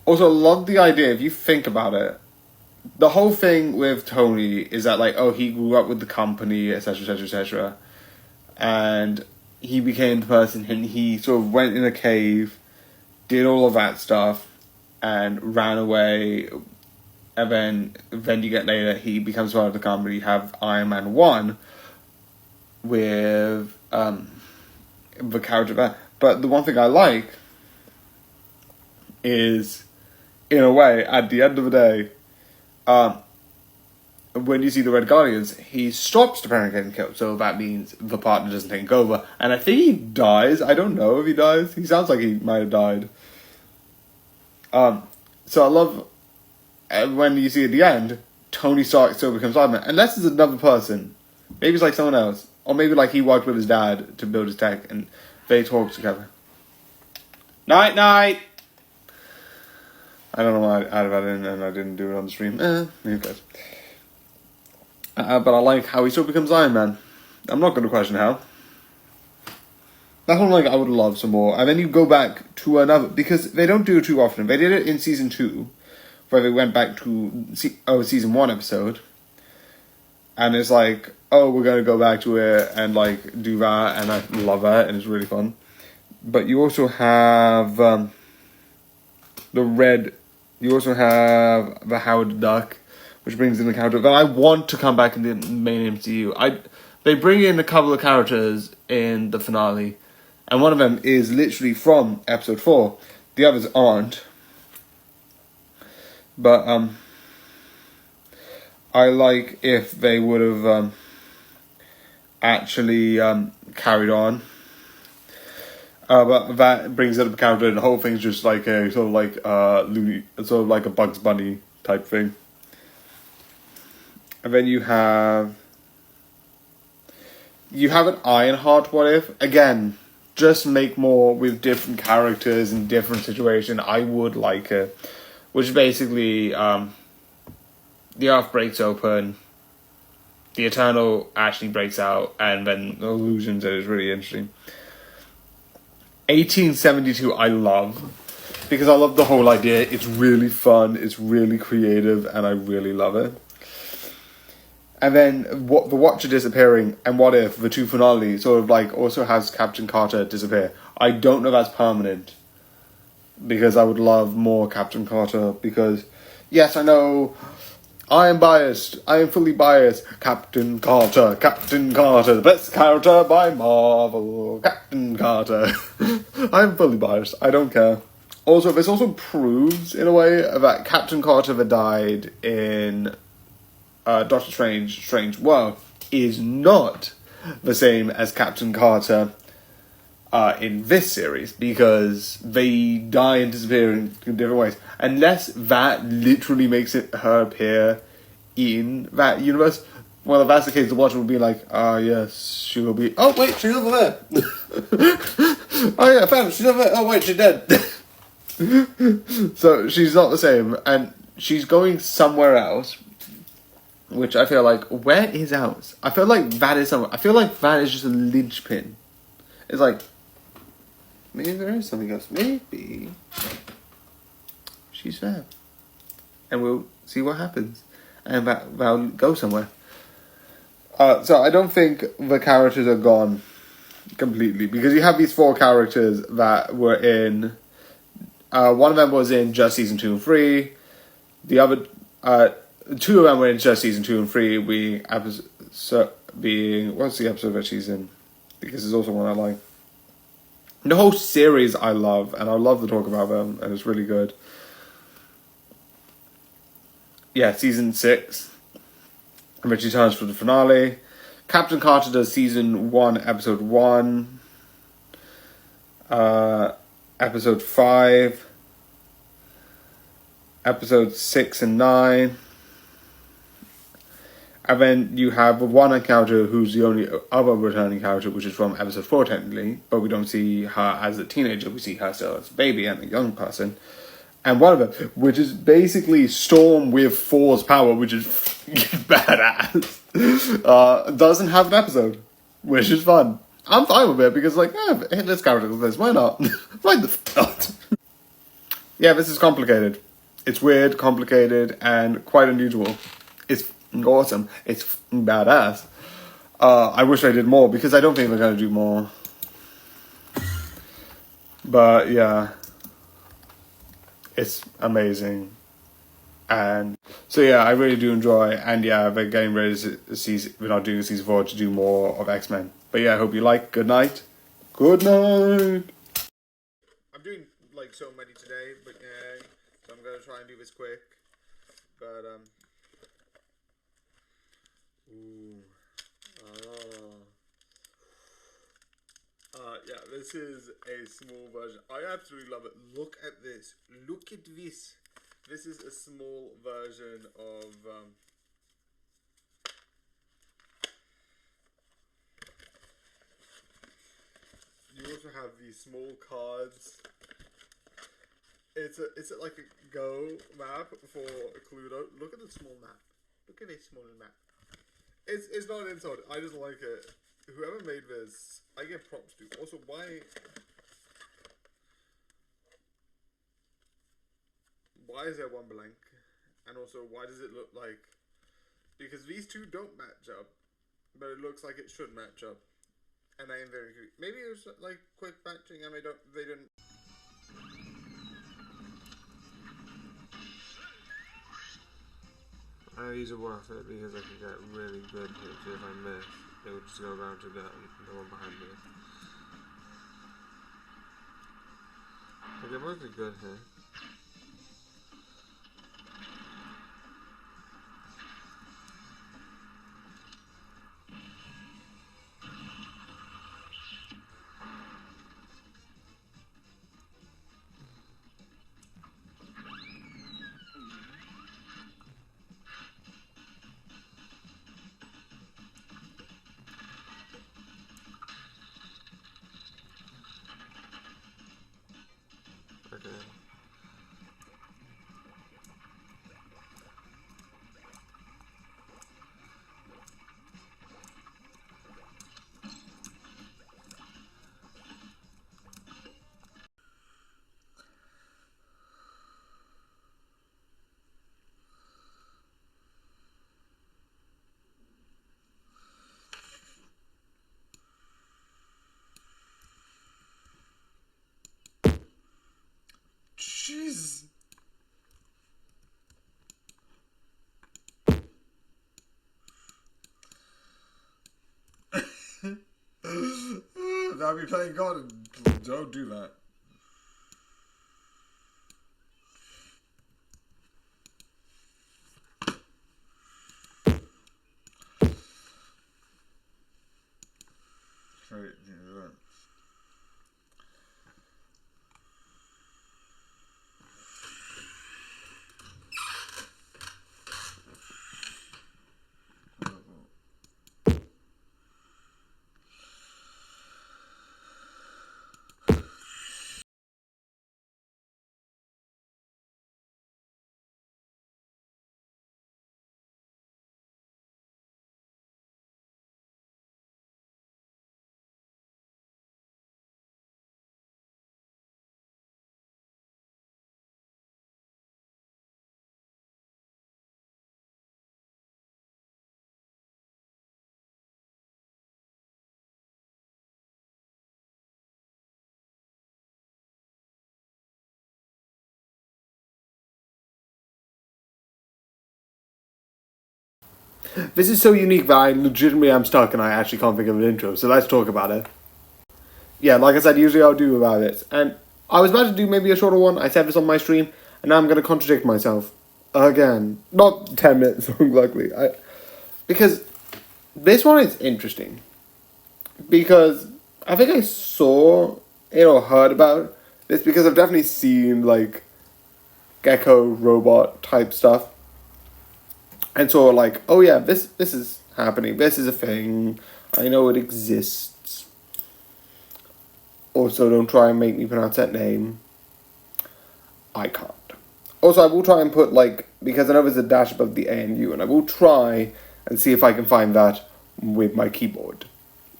Also, love the idea, if you think about it, the whole thing with Tony is that, like, oh, he grew up with the company, etc., etc., etc., and he became the person, and he sort of went in a cave, did all of that stuff, and ran away, and then you get later, he becomes part of the company. You have Iron Man 1 with the character there. But the one thing I like is, in a way, at the end of the day, when you see the Red Guardians, he stops the parent getting killed, so that means the partner doesn't take over. And I think he dies. I don't know if he dies. He sounds like he might have died. So I love when you see at the end, Tony Stark still becomes Iron Man. Unless it's another person. Maybe it's like someone else. Or maybe like he worked with his dad to build his tech and they talk together. Night, night! I don't know why I added that in and I didn't do it on the stream. Who cares? But I like how he still becomes Iron Man. I'm not going to question how. That's one like I would love some more. And then you go back to another, because they don't do it too often. They did it in season 2, where they went back to season 1 episode. And it's like, oh, we're going to go back to it and like do that, and I love that, and it's really fun. But you also have you also have the Howard the Duck, which brings in the character that I want to come back in the main MCU. They bring in a couple of characters in the finale, and one of them is literally from episode 4. The others aren't. But I like if they would have actually carried on. But that brings up a character, and the whole thing's just like a sort of like sort of like a Bugs Bunny type thing. And then you have an Ironheart what if. Again, just make more with different characters in different situations. I would like it. Which basically, the Earth breaks open, the Eternal actually breaks out, and then the illusions, and it's really interesting. 1872 I love, because I love the whole idea. It's really fun, it's really creative, and I really love it. And then the Watcher disappearing, and What If, the 2 finale, sort of like also has Captain Carter disappear. I don't know if that's permanent, because I would love more Captain Carter, because yes, I know I am biased, I am fully biased. Captain Carter, the best character by Marvel, Captain Carter. I'm fully biased, I don't care. Also, this also proves, in a way, that Captain Carter that died in Doctor Strange World is not the same as Captain Carter in this series, because they die and disappear in different ways. Unless that literally makes her appear in that universe. Well, if that's the case, the Watcher will be like, yes, she will be. Oh, wait, she's over there. Oh, yeah, I found her. She's over there. Oh, wait, she's dead. So she's not the same, and she's going somewhere else. Which I feel like, where is Alice? I feel like that is somewhere. I feel like that is just a linchpin. It's like, maybe there is something else. Maybe she's there. And we'll see what happens. And that'll go somewhere. So I don't think the characters are gone completely. Because you have these 4 characters that were in... one of them was in just season 2 and 3. The other... 2 of them were in just season 2 and 3, being what's the episode that she's in? Because it's also one I like. The whole series I love, and I love to talk about them, and it's really good. Yeah, season 6, and then she turns for the finale. Captain Carter does season 1, episode 1, episode 5, episode 6 and 9. And then you have one encounter who's the only other returning character, which is from episode 4 technically, but we don't see her as a teenager, we see her still as a baby and a young person. And one of them, which is basically Storm with Thor's power, which is badass, doesn't have an episode, which is fun. I'm fine with it because, like, this character does this, why not? Why the f not? Yeah, this is complicated. It's weird, complicated, and quite unusual. It's awesome. It's badass. I wish I did more because I don't think they're gonna do more. But yeah, it's amazing. And so yeah, I really do enjoy. And yeah, they're getting ready to season. We're not doing season 4 to do more of X-Men. But yeah, I hope you like. Good night. Good night. I'm doing like so many today, but yeah, so I'm gonna try and do this quick. But yeah, this is a small version. I absolutely love it. Look at this. Look at this. This is a small version of you also have these small cards. It's like a Go map for Cluedo. Look at the small map. Look at this small map. It's not an insult. I just like it. Whoever made this, I give props to. Also, why is there one blank? And also, why does it look like? Because these two don't match up, but it looks like it should match up. And I am very curious. Maybe it was like quick matching, and they didn't. These are worth it because I can get really good hits. If I miss, they would just go around to get the one behind me. I get mostly good hits. Okay. Jeez. Now be playing God and don't do that. Straight, yeah. This is so unique that I legitimately am stuck and I actually can't think of an intro, so let's talk about it. Yeah, like I said, usually I'll do about it. And I was about to do maybe a shorter one, I said this on my stream, and now I'm going to contradict myself. Again. Not 10 minutes long, luckily. Because this one is interesting. Because I think I saw it or heard about this because I've definitely seen, like, gecko robot type stuff and sort of like, oh yeah, this is happening, this is a thing, I know it exists. Also, don't try and make me pronounce that name. I can't. Also, I will try and put, like, because I know there's a dash above the A and U, and I will try and see if I can find that with my keyboard.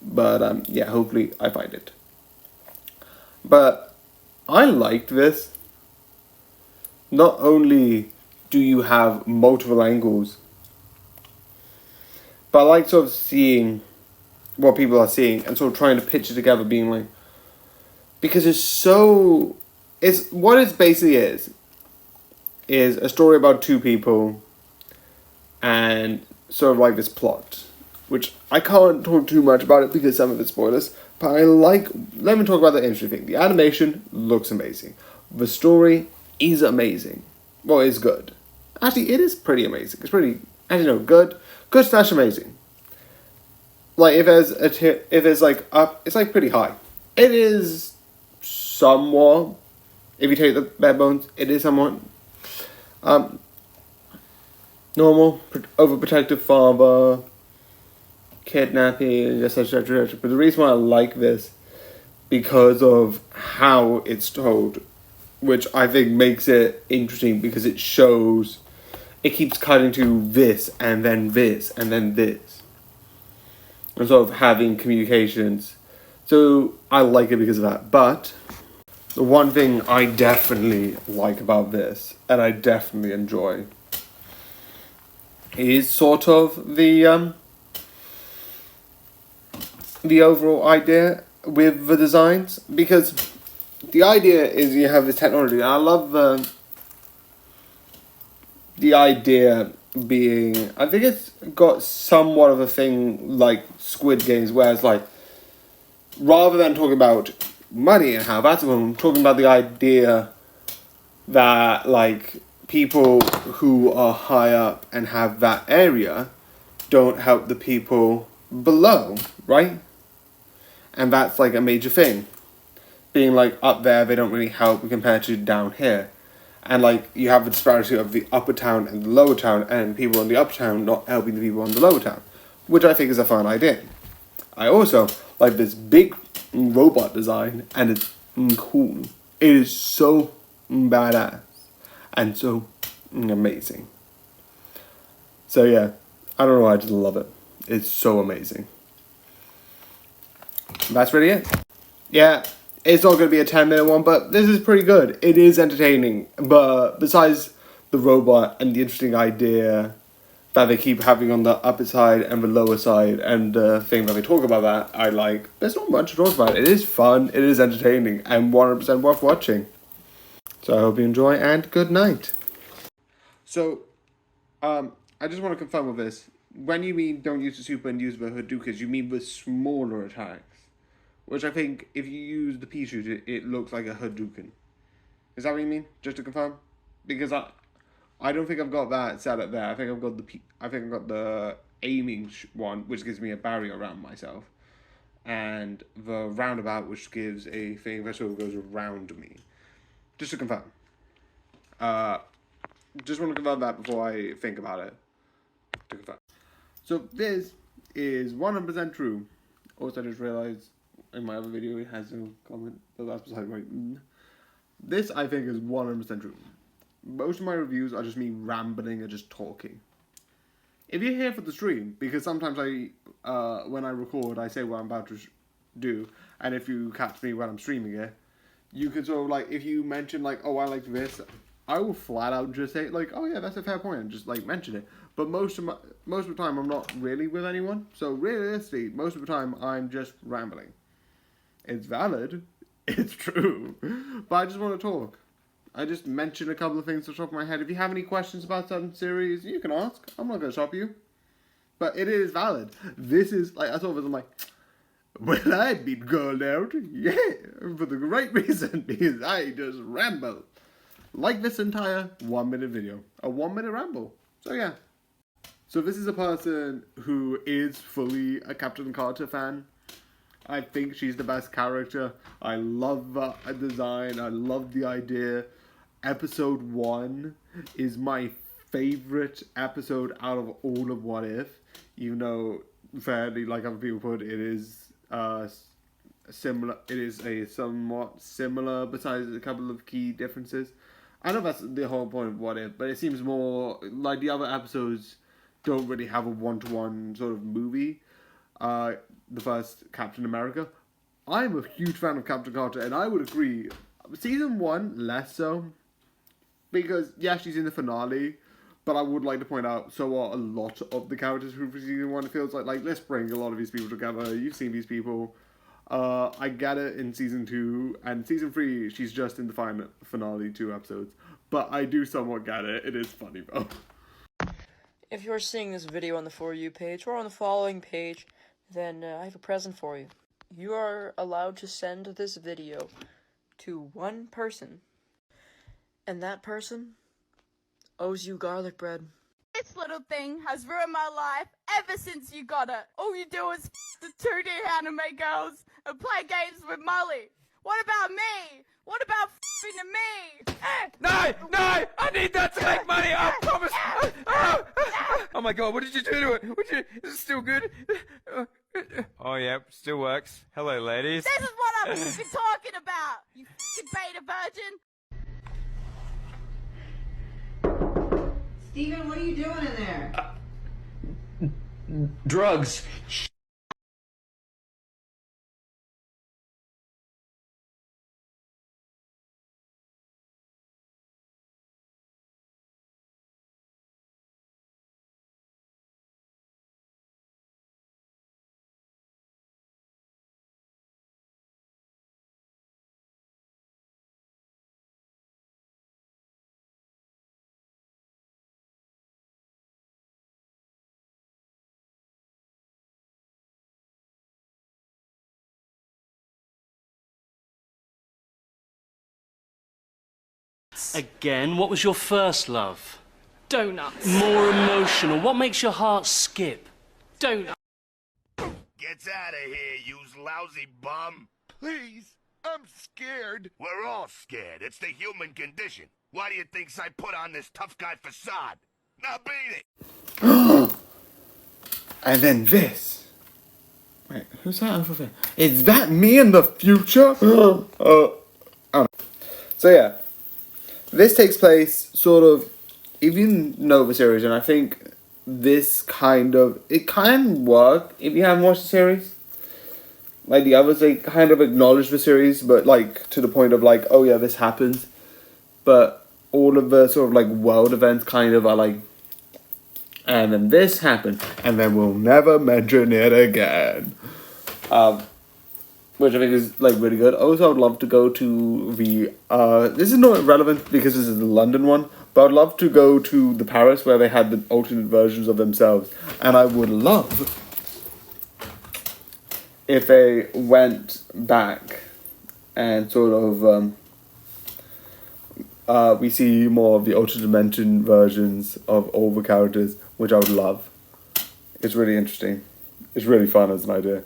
But, yeah, hopefully I find it. But I liked this. Not only do you have multiple angles, but I like sort of seeing what people are seeing and sort of trying to pitch it together, being like, because it's what it basically is a story about two people and sort of like this plot, which I can't talk too much about it because some of it's spoilers, but let me talk about the interesting thing. The animation looks amazing. The story is amazing. Well, it's good. Actually, it is pretty amazing. It's pretty, I don't know, good / amazing. Like, if there's like up, it's like pretty high. It is somewhat, if you take the bare bones, it is somewhat normal, overprotective father, kidnapping, etc. But the reason why I like this, because of how it's told, which I think makes it interesting, because it shows, it keeps cutting to this, and then this, and then this. And sort of having communications. So I like it because of that. But the one thing I definitely like about this, and I definitely enjoy, is sort of the overall idea with the designs. Because the idea is you have this technology, and I love the idea being, I think it's got somewhat of a thing like Squid Games, where it's like, rather than talking about money and how that's going, talking about the idea that, like, people who are high up and have that area don't help the people below, right? And that's like a major thing. Being like, up there they don't really help compared to down here. And like, you have the disparity of the upper town and the lower town, and people in the upper town not helping the people in the lower town, which I think is a fun idea. I also like this big robot design, and it's cool. It is so badass and so amazing. So yeah, I don't know why, I just love it. It's so amazing. That's really it. Yeah. It's not going to be a 10-minute one, but this is pretty good. It is entertaining, but besides the robot and the interesting idea that they keep having on the upper side and the lower side, and the thing that they talk about that I like, there's not much to talk about. It is fun, it is entertaining, and 100% worth watching. So I hope you enjoy, and good night. So, I just want to confirm with this. When you mean don't use the super and use the Hadoukens, you mean the smaller attacks. Which I think, if you use the pea shooter, it looks like a Hadouken. Is that what you mean? Just to confirm? Because I don't think I've got that set up there. I think I've got the aiming one, which gives me a barrier around myself, and the roundabout, which gives a thing that sort of goes around me. Just to confirm. Just want to confirm that before I think about it. To confirm. So this is 100% true. Also, I just realized in my other video it has no comment, but that's beside the point. This, I think, is 100% true. Most of my reviews are just me rambling and just talking. If you're here for the stream, because sometimes when I record, I say what I'm about to do, and if you catch me when I'm streaming it, you can sort of, like, if you mention, like, oh, I like this, I will flat out just say, like, oh yeah, that's a fair point, and just, like, mention it. But most of the time, I'm not really with anyone, so realistically, most of the time, I'm just rambling. It's valid, it's true, but I just want to talk. I just mentioned a couple of things off the top of my head. If you have any questions about certain series, you can ask. I'm not going to stop you. But it is valid. This is, like, I thought of it, I'm like, well, I've been called out, yeah, for the great reason, because I just ramble. Like this entire 1-minute video. A 1-minute ramble. So, yeah. So, this is a person who is fully a Captain Carter fan. I think she's the best character. I love the design. I love the idea. Episode 1 is my favorite episode out of all of What If. You know, fairly, like other people put, it is similar. It is a somewhat similar, besides a couple of key differences. I know that's the whole point of What If, but it seems more like the other episodes don't really have a one-to-one sort of movie. The first Captain America. I'm a huge fan of Captain Carter, and I would agree. Season 1, less so. Because, yeah, she's in the finale, but I would like to point out, so are a lot of the characters from Season 1. It feels like, let's bring a lot of these people together. You've seen these people. I get it in Season 2, and Season 3, she's just in the finale 2 episodes. But I do somewhat get it. It is funny, though. If you're seeing this video on the For You page, or on the following page, then I have a present for you. You are allowed to send this video to one person, and that person owes you garlic bread. This little thing has ruined my life ever since you got it. All you do is the 2D anime girls and play games with Molly. What about me? What about f***ing me? No! I need that to make money, I promise! Oh my god, what did you do to it? Is it still good? Oh yeah, still works. Hello, ladies. This is what I'm f***ing talking about, you f***ing beta virgin. Steven, what are you doing in there? Drugs. Again, what was your first love? Donuts. More emotional. What makes your heart skip? Donuts. Gets out of here, you lousy bum. Please, I'm scared. We're all scared. It's the human condition. Why do you think I put on this tough guy facade? Now beat it. And then this. Wait, who's that over there? Is that me in the future? Oh. So yeah. This takes place sort of, if you know the series, and I think this it can work if you haven't watched the series. Like the others, they kind of acknowledge the series, but like to the point of like, oh yeah, this happens. But all of the sort of like world events kind of are like, and then this happened, and then we'll never mention it again. Which I think is like really good. Also, I would love to go to the this is not relevant because this is the London one, but I'd love to go to the Paris where they had the alternate versions of themselves, and I would love if they went back and sort of we see more of the alternate dimension versions of all the characters, which I would love. It's really interesting. It's really fun as an idea.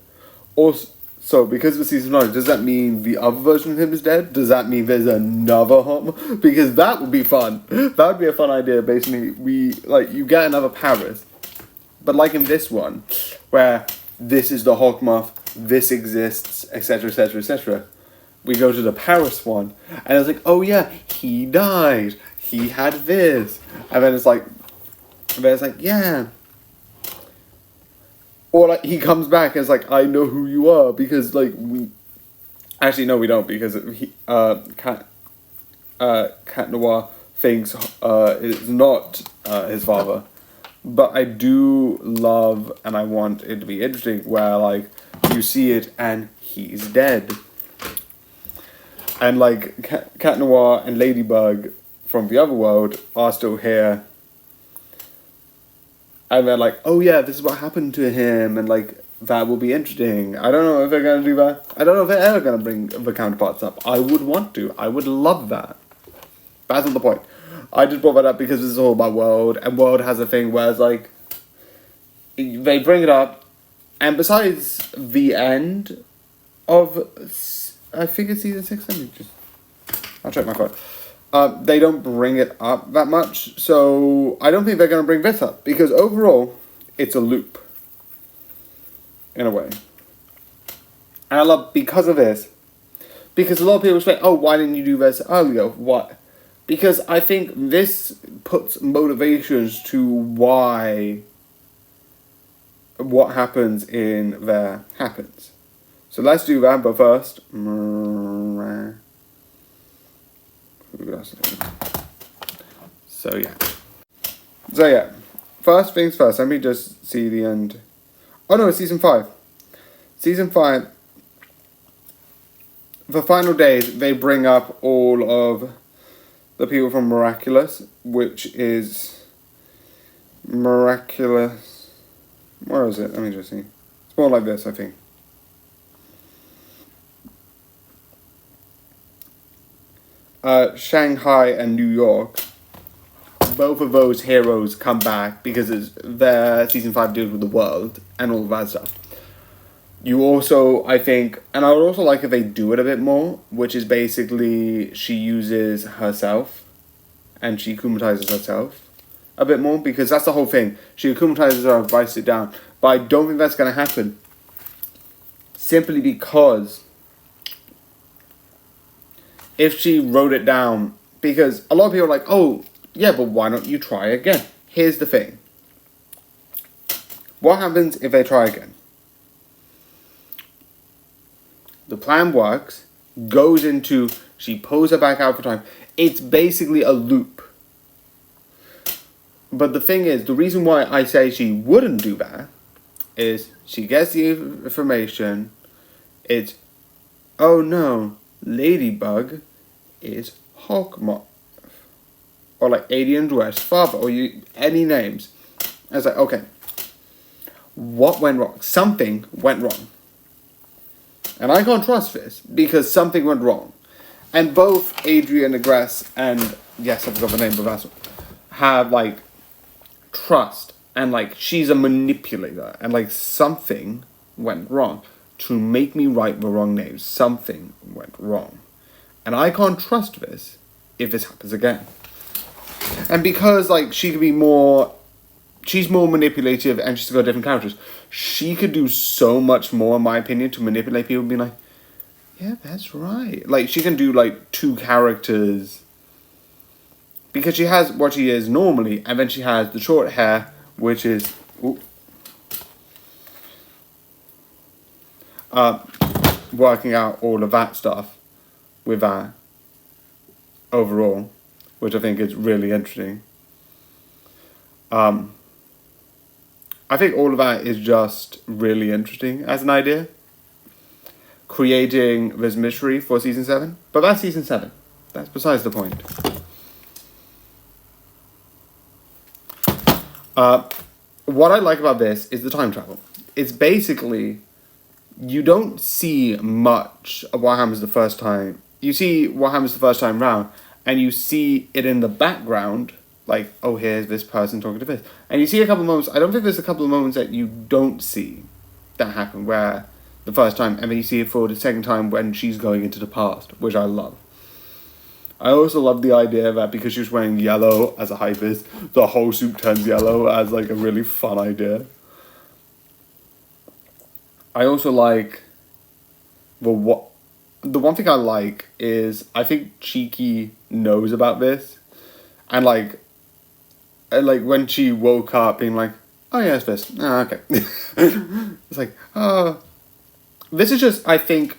Also. So, because of season 9, does that mean the other version of him is dead? Does that mean there's another home? Because that would be fun. That would be a fun idea. Basically, you get another Paris. But like in this one, where this is the Hawkmoth, this exists, etc., etc., etc. We go to the Paris one, and it's like, oh yeah, he died. He had this. And then it's like, yeah. Or like he comes back and it's like, I know who you are because like we actually no we don't because Cat Noir thinks is not his father. But I do love and I want it to be interesting where like you see it and he's dead. And like Cat Noir and Ladybug from the other world are still here. And they're like, oh yeah, this is what happened to him, and like, that will be interesting. I don't know if they're going to do that. I don't know if they're ever going to bring the counterparts up. I would want to. I would love that. That's not the point. I just brought that up because this is all about World, and World has a thing where it's like, they bring it up, and besides the end of, I think it's season 6, let me just, I'll check my phone. They don't bring it up that much, so I don't think they're going to bring this up, because overall, it's a loop, in a way. And I love, because of this, because a lot of people say, oh, why didn't you do this earlier? What? Because I think this puts motivations to why what happens in there happens. So let's do that, but first... So yeah. First things first, let me just see the end. Oh no, it's season 5. Season 5, the final days, they bring up all of the people from Miraculous, which is Miraculous. Where is it? Let me just see. It's more like this, I think. Shanghai and New York. Both of those heroes come back because it's their season 5 deals with the world and all of that stuff. You also, I think, and I would also like if they do it a bit more, which is basically she uses herself and she akumatizes herself a bit more, because that's the whole thing. She akumatizes herself, writes it down. But I don't think that's going to happen. Simply because if she wrote it down, because a lot of people are like, oh, yeah, but why don't you try again? Here's the thing. What happens if they try again? The plan works, goes into, she pulls her back out for time. It's basically a loop. But the thing is, the reason why I say she wouldn't do that is she gets the information, it's, oh no, Ladybug is Hawkmoth. Or like Alien West Father, or any names. I was like, okay, what went wrong? Something went wrong. And I can't trust this, because something went wrong. And both Adrian Negress and, yes, I forgot the name of that one, have, like, trust. And, like, she's a manipulator. And, like, something went wrong. To make me write the wrong names, something went wrong. And I can't trust this if this happens again. And because, like, she could be more... She's more manipulative and she's got different characters. She could do so much more, in my opinion, to manipulate people and be like, yeah, that's right. Like, she can do, like, 2 characters. Because she has what she is normally, and then she has the short hair, which is... working out all of that stuff with that overall, which I think is really interesting. I think all of that is just really interesting as an idea. Creating this mystery for season 7. But that's season 7. That's besides the point. What I like about this is the time travel. It's basically, you don't see much of what happens the first time. You see what happens the first time round, and you see it in the background, like, oh, here's this person talking to this. And you see a couple of moments, I don't think there's a couple of moments that you don't see that happen, where the first time, and then you see it for the second time when she's going into the past, which I love. I also love the idea that because she was wearing yellow as a hypist, the whole suit turns yellow as, like, a really fun idea. I also like the one thing I like is I think Cheeky knows about this, and like when she woke up being like, oh yeah, it's this. Oh, okay. It's like, oh, this is just, I think,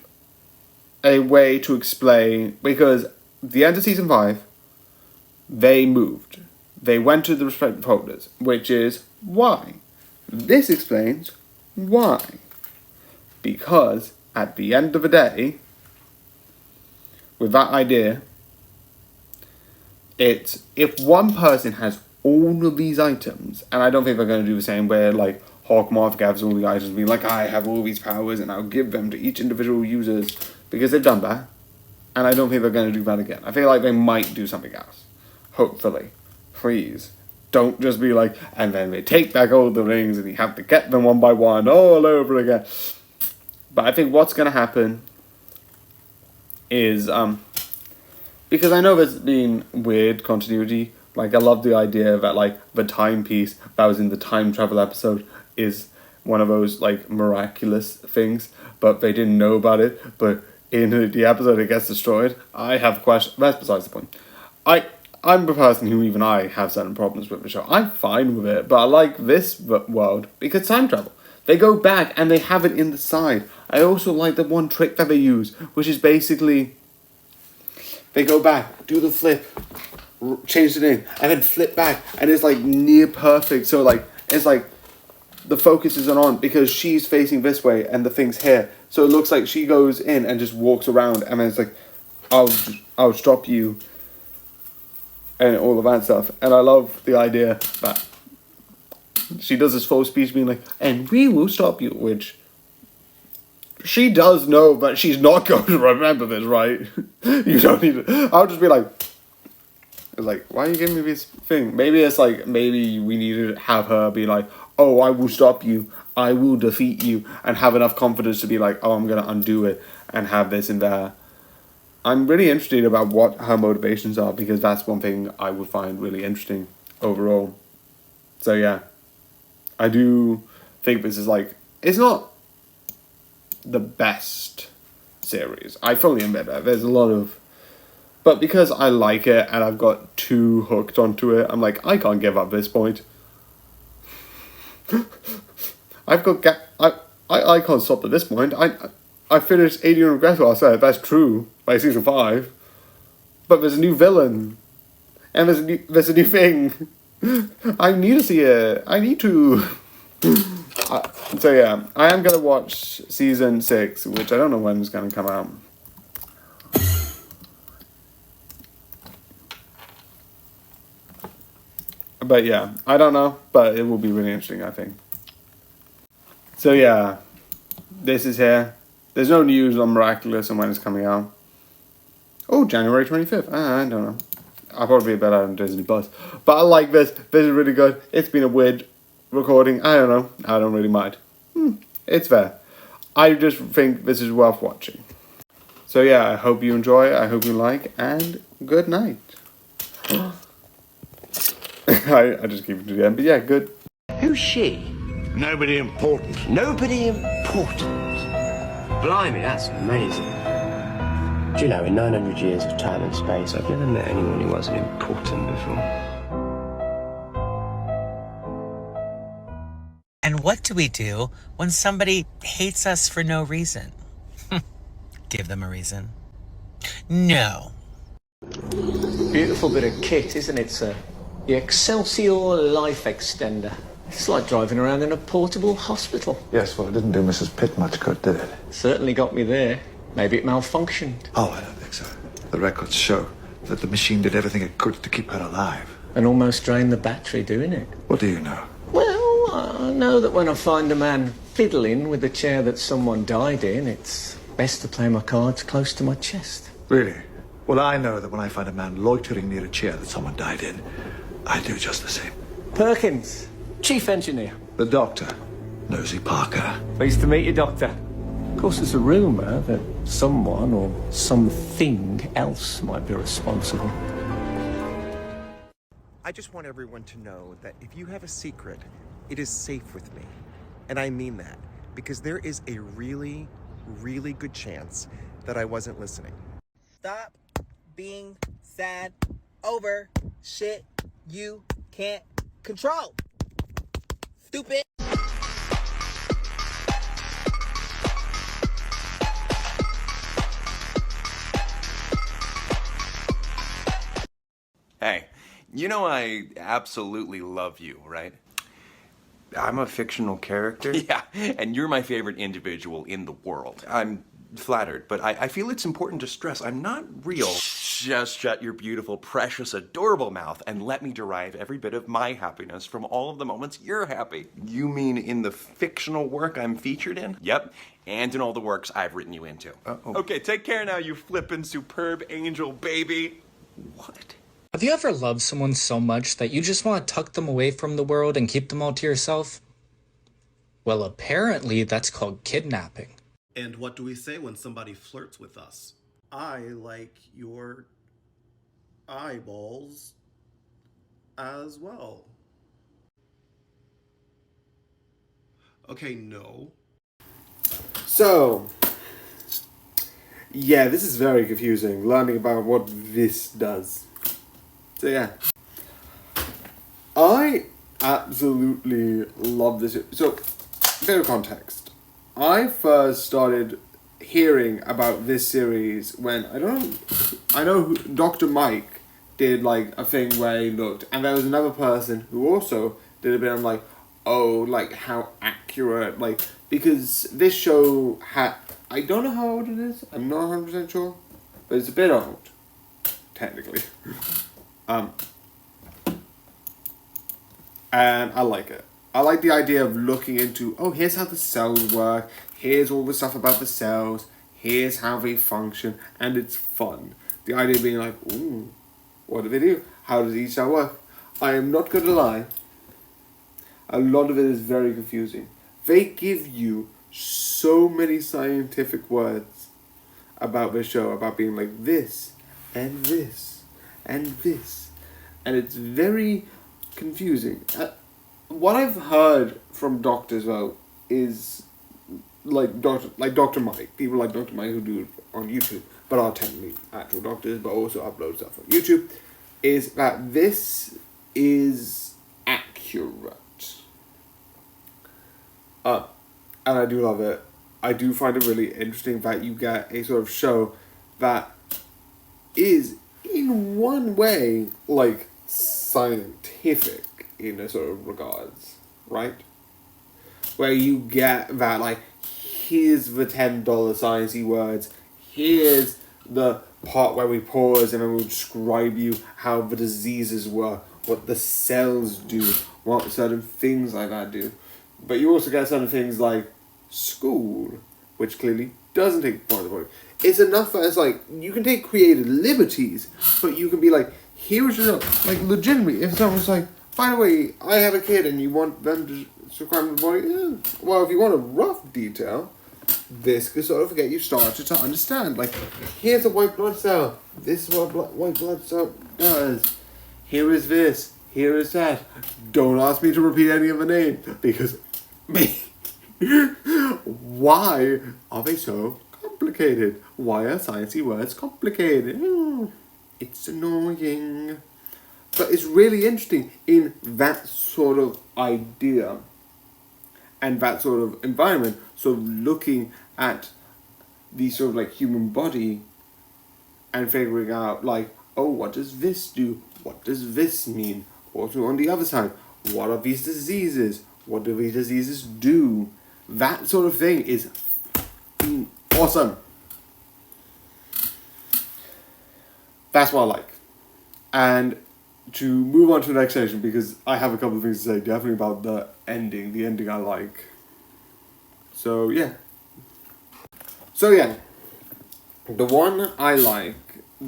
a way to explain, because the end of season 5, they moved. They went to the respective folders, which is why. This explains why. Because at the end of the day, with that idea, it's if one person has all of these items, and I don't think they're going to do the same where like Hawkmoth gathers all the items and be like, I have all these powers and I'll give them to each individual users, because they've done that, and I don't think they're going to do that again. I feel like they might do something else. Hopefully. Please. Don't just be like, and then they take back all the rings and you have to get them one by one all over again. But I think what's going to happen is because I know there's been weird continuity. Like, I love the idea that, like, the timepiece that was in the time travel episode is one of those, like, miraculous things, but they didn't know about it, but in the episode it gets destroyed. I have a question. That's besides the point. I'm the person who even I have certain problems with the show. I'm fine with it, but I like this world because time travel. They go back and they have it in the side. I also like the one trick that they use, which is basically they go back, do the flip, change it in, and then flip back, and it's like near perfect. So like it's like the focus isn't on because she's facing this way and the thing's here. So it looks like she goes in and just walks around, and then it's like, I'll stop you, and all of that stuff. And I love the idea that she does this full speech being like, and we will stop you, which she does know that she's not going to remember this, right? You don't need to. I'll just be like, it's like, why are you giving me this thing? Maybe it's like, maybe we need to have her be like, oh, I will stop you, I will defeat you, and have enough confidence to be like, oh, I'm going to undo it and have this in there. I'm really interested about what her motivations are, because that's one thing I would find really interesting overall. So yeah, I do think this is like, it's not the best series. I fully admit that. There's a lot of, but because I like it and I've got too hooked onto it, I'm like, I can't give up this point. I've got I can't stop at this point. I finished 80 Regretful, I said, that's true, by season 5. But there's a new villain. And there's a new thing. I need to see it. I need to. So yeah, I am going to watch season 6, which I don't know when it's going to come out. But yeah, I don't know, but it will be really interesting, I think. So yeah, this is here. There's no news on Miraculous and when it's coming out. Oh, January 25th. I don't know. I'll probably be better on Disney Plus. But I like this. This is really good. It's been a weird recording. I don't know. I don't really mind. It's fair. I just think this is worth watching. So yeah, I hope you enjoy. I hope you like. And good night. I just keep it to the end. But yeah, good. Who's she? Nobody important. Nobody important. Blimey, that's amazing. Do you know, in 900 years of time and space, I've never met anyone who wasn't important before. And what do we do when somebody hates us for no reason? Give them a reason. No. Beautiful bit of kit, isn't it, sir? The Excelsior Life Extender. It's like driving around in a portable hospital. Yes, well, it didn't do Mrs. Pitt much good, did it? Certainly got me there. Maybe it malfunctioned. Oh, I don't think so. The records show that the machine did everything it could to keep her alive. And almost drained the battery doing it. What do you know? Well, I know that when I find a man fiddling with the chair that someone died in, it's best to play my cards close to my chest. Really? Well, I know that when I find a man loitering near a chair that someone died in, I do just the same. Perkins, Chief Engineer. The Doctor, Nosy Parker. Pleased to meet you, Doctor. Of course, there's a rumour that someone or something else might be responsible. I just want everyone to know that if you have a secret, it is safe with me. And I mean that, because there is a really, really good chance that I wasn't listening. Stop being sad over shit you can't control. Stupid. Hey, you know I absolutely love you, right? I'm a fictional character? Yeah, and you're my favorite individual in the world. I'm flattered, but I feel it's important to stress I'm not real. Just shut your beautiful, precious, adorable mouth and let me derive every bit of my happiness from all of the moments you're happy. You mean in the fictional work I'm featured in? Yep, and in all the works I've written you into. Uh-oh. Okay, take care now, you flippin' superb angel baby. What? Have you ever loved someone so much that you just want to tuck them away from the world and keep them all to yourself? Well, apparently that's called And what do we say when somebody flirts with us? I like your eyeballs as well. Okay, no. So, yeah, this is very confusing, learning about what this does. So yeah. I absolutely love this. So, bit of context. I first started hearing about this series when, I know Dr. Mike did like a thing where he looked, and there was another person who also did a bit of like, oh, like how accurate, like, because this show had, I don't know how old it is, I'm not 100% sure, but it's a bit old, technically. And I like it. I like the idea of looking into, oh, here's how the cells work, here's all the stuff about the cells, here's how they function, and it's fun. The idea of being like, ooh, what do they do? How does each cell work? I am not going to lie, a lot of it is very confusing. They give you so many scientific words about the show, about being like this, and this, and this, and it's very confusing. What I've heard from doctors though is like Dr. Mike, people like Dr. Mike who do it on YouTube, but are technically actual doctors, but also upload stuff on YouTube, is that this is accurate. And I do love it. I do find it really interesting that you get a sort of show that is in one way like scientific in a sort of regards, right? Where you get that like, here's the $10 sciencey words, here's the part where we pause and then we'll describe you how the diseases work, what the cells do, what certain things like that do. But you also get certain things like school, which clearly doesn't take part of the body. It's enough that it's like, you can take creative liberties, but you can be like, here's your, like, legitimately, if someone's like, by the way, I have a kid and you want them to describe the body, yeah. Well, if you want a rough detail, this could sort of get you started to understand. Like, here's a white blood cell. This is what a white blood cell does. Here is this. Here is that. Don't ask me to repeat any of the name, because why are they so complicated? Why are sciencey words complicated? It's annoying. But it's really interesting in that sort of idea and that sort of environment, sort of looking at the sort of like human body and figuring out like, oh, what does this do? What does this mean? Also on the other side, what are these diseases? What do these diseases do? That sort of thing is awesome. That's what I like. And to move on to the next section, because I have a couple of things to say, definitely about the ending. The ending I like. So yeah. The one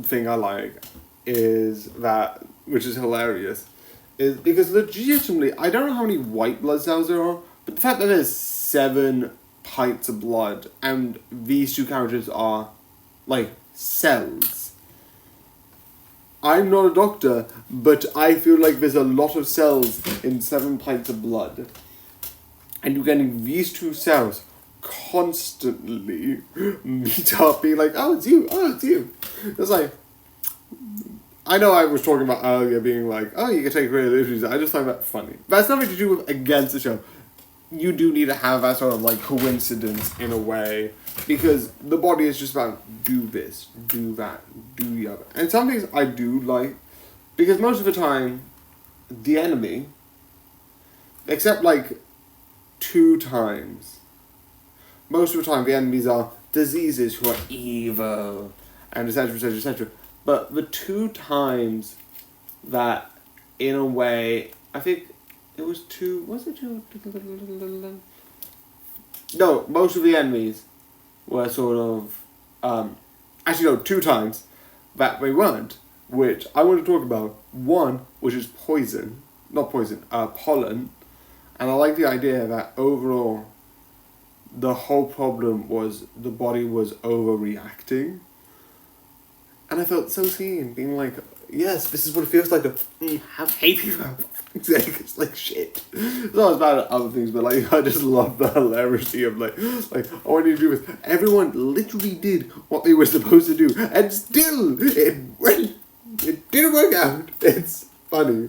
thing I like is that, which is hilarious, is because legitimately, I don't know how many white blood cells there are, but the fact that there's 7 pints of blood, and these two characters are, like, cells. I'm not a doctor, but I feel like there's a lot of cells in 7 pints of blood. And you're getting these two cells constantly meet up, being like, oh, it's you, oh, it's you. It's like, I know I was talking about earlier being like, oh, you can take creative liberties. I just find that funny. That's nothing to do with against the show. You do need to have that sort of like coincidence in a way, because the body is just about do this, do that, do the other. And some things I do like, because most of the time, the enemy, except like 2 times, most of the time the enemies are diseases who are evil, and etc, etc, etc. But the 2 times that, in a way, I think it was 2, was it 2? No, most of the enemies were sort of, actually no, 2 times that they weren't, which I want to talk about. One, which is pollen, and I like the idea that overall, the whole problem was the body was overreacting. And I felt so seen, being like, yes, this is what it feels like to have hate people. It's like shit. It's not as bad at other things, but like I just love the hilarity of like I want you to do this. Everyone literally did what they were supposed to do, and still it didn't work out. It's funny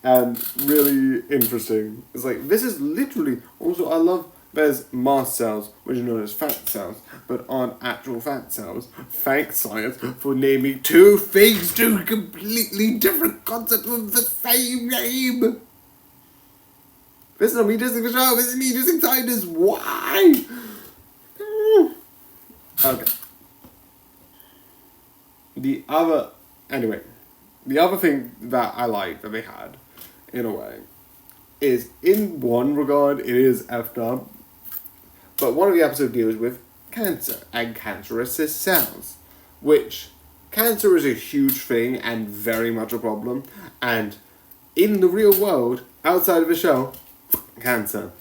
and really interesting. It's like this is literally also I love. There's mast cells, which are known as fat cells, but aren't actual fat cells. Thanks, science, for naming two things, two completely different concepts of the same name. This is not me dissing the show, this is me dissing scientists. Why? Okay. The other thing that I like that they had, in a way, is in one regard, it is effed up. But one of the episodes deals with cancer and cancerous cells, which cancer is a huge thing and very much a problem. And in the real world, outside of the show, cancer.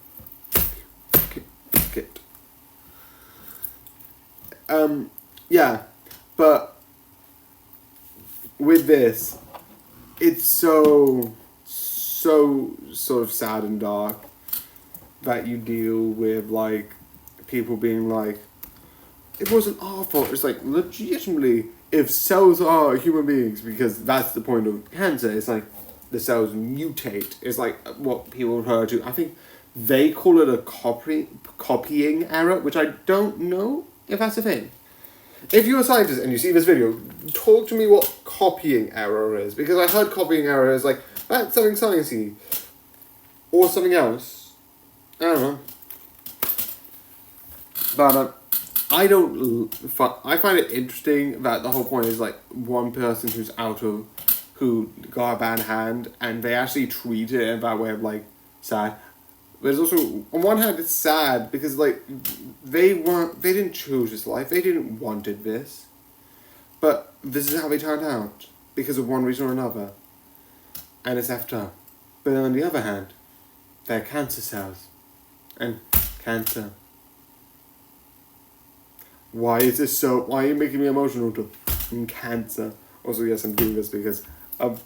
Yeah, but with this, it's so sort of sad and dark that you deal with like people being like, it wasn't our fault. It's like legitimately, if cells are human beings, because that's the point of cancer. It's like the cells mutate. It's like what people refer to. I think they call it a copying error, which I don't know if that's a thing. If you're a scientist and you see this video, talk to me what copying error is, because I heard copying error is like that's something sciencey or something else. I don't know. But I find it interesting that the whole point is like one person who got a bad hand and they actually treat it in that way of like sad. But it's also, on one hand, it's sad because like they didn't choose this life, they didn't wanted this, but this is how they turned out because of one reason or another, and it's effed up. But on the other hand, they're cancer cells, and cancer. Why is this so? Why are you making me emotional to cancer? Also, yes, I'm doing this because I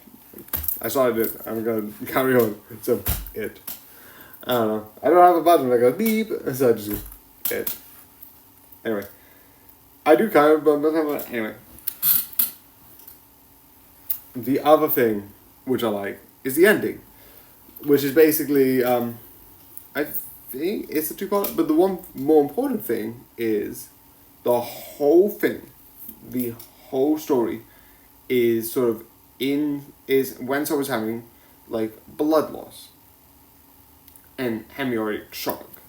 started it. I'm gonna carry on. So it. I don't know. I don't have a button. I go beep, so I just do it. Anyway, I do kind of, but anyway. The other thing which I like is the ending, which is basically I think it's a two-part. But the one more important thing is the whole thing, the whole story, is sort of is when someone's having like blood loss and hemorrhagic shock.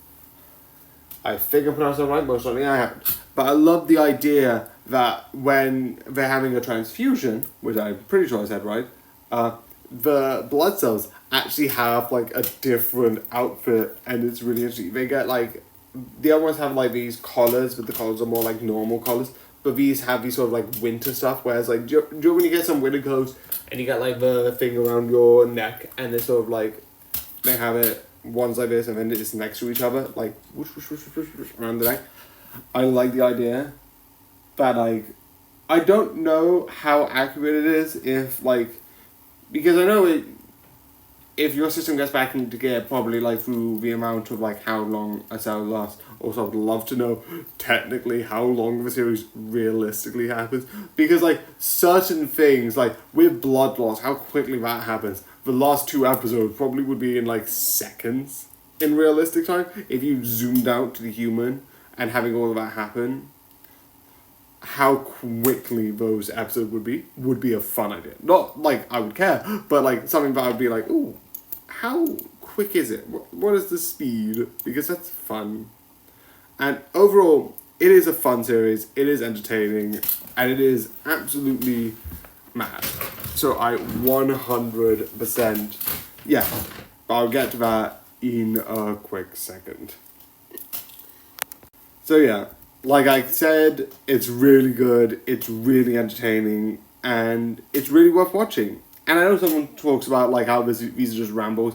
I think I pronounced that right, most likely I haven't. But I love the idea that when they're having a transfusion, which I'm pretty sure I said right, the blood cells actually have like a different outfit, and it's really interesting. They get like, the other ones have like these collars, but the collars are more like normal collars. But these have these sort of like winter stuff, whereas like, do you know when you get some winter clothes and you got like the thing around your neck and they're sort of like, they have it, one's like this and then it's next to each other, like whoosh, whoosh, whoosh, whoosh, whoosh, around the neck. I like the idea that like, I don't know how accurate it is if like, because I know it, if your system gets back into gear, probably like through the amount of like how long a cell lasts. Also, I'd love to know technically how long the series realistically happens, because like certain things, like with blood loss, how quickly that happens. The last 2 episodes probably would be in like seconds in realistic time if you zoomed out to the human and having all of that happen. How quickly those episodes would be a fun idea. Not like I would care, but like something that I would be like, ooh, how quick is it? What is the speed? Because that's fun. And overall, it is a fun series, it is entertaining, and it is absolutely mad. So I 100%, yeah, I'll get to that in a quick second. So yeah, like I said, it's really good, it's really entertaining, and it's really worth watching. And I know someone talks about like how these are just rambles.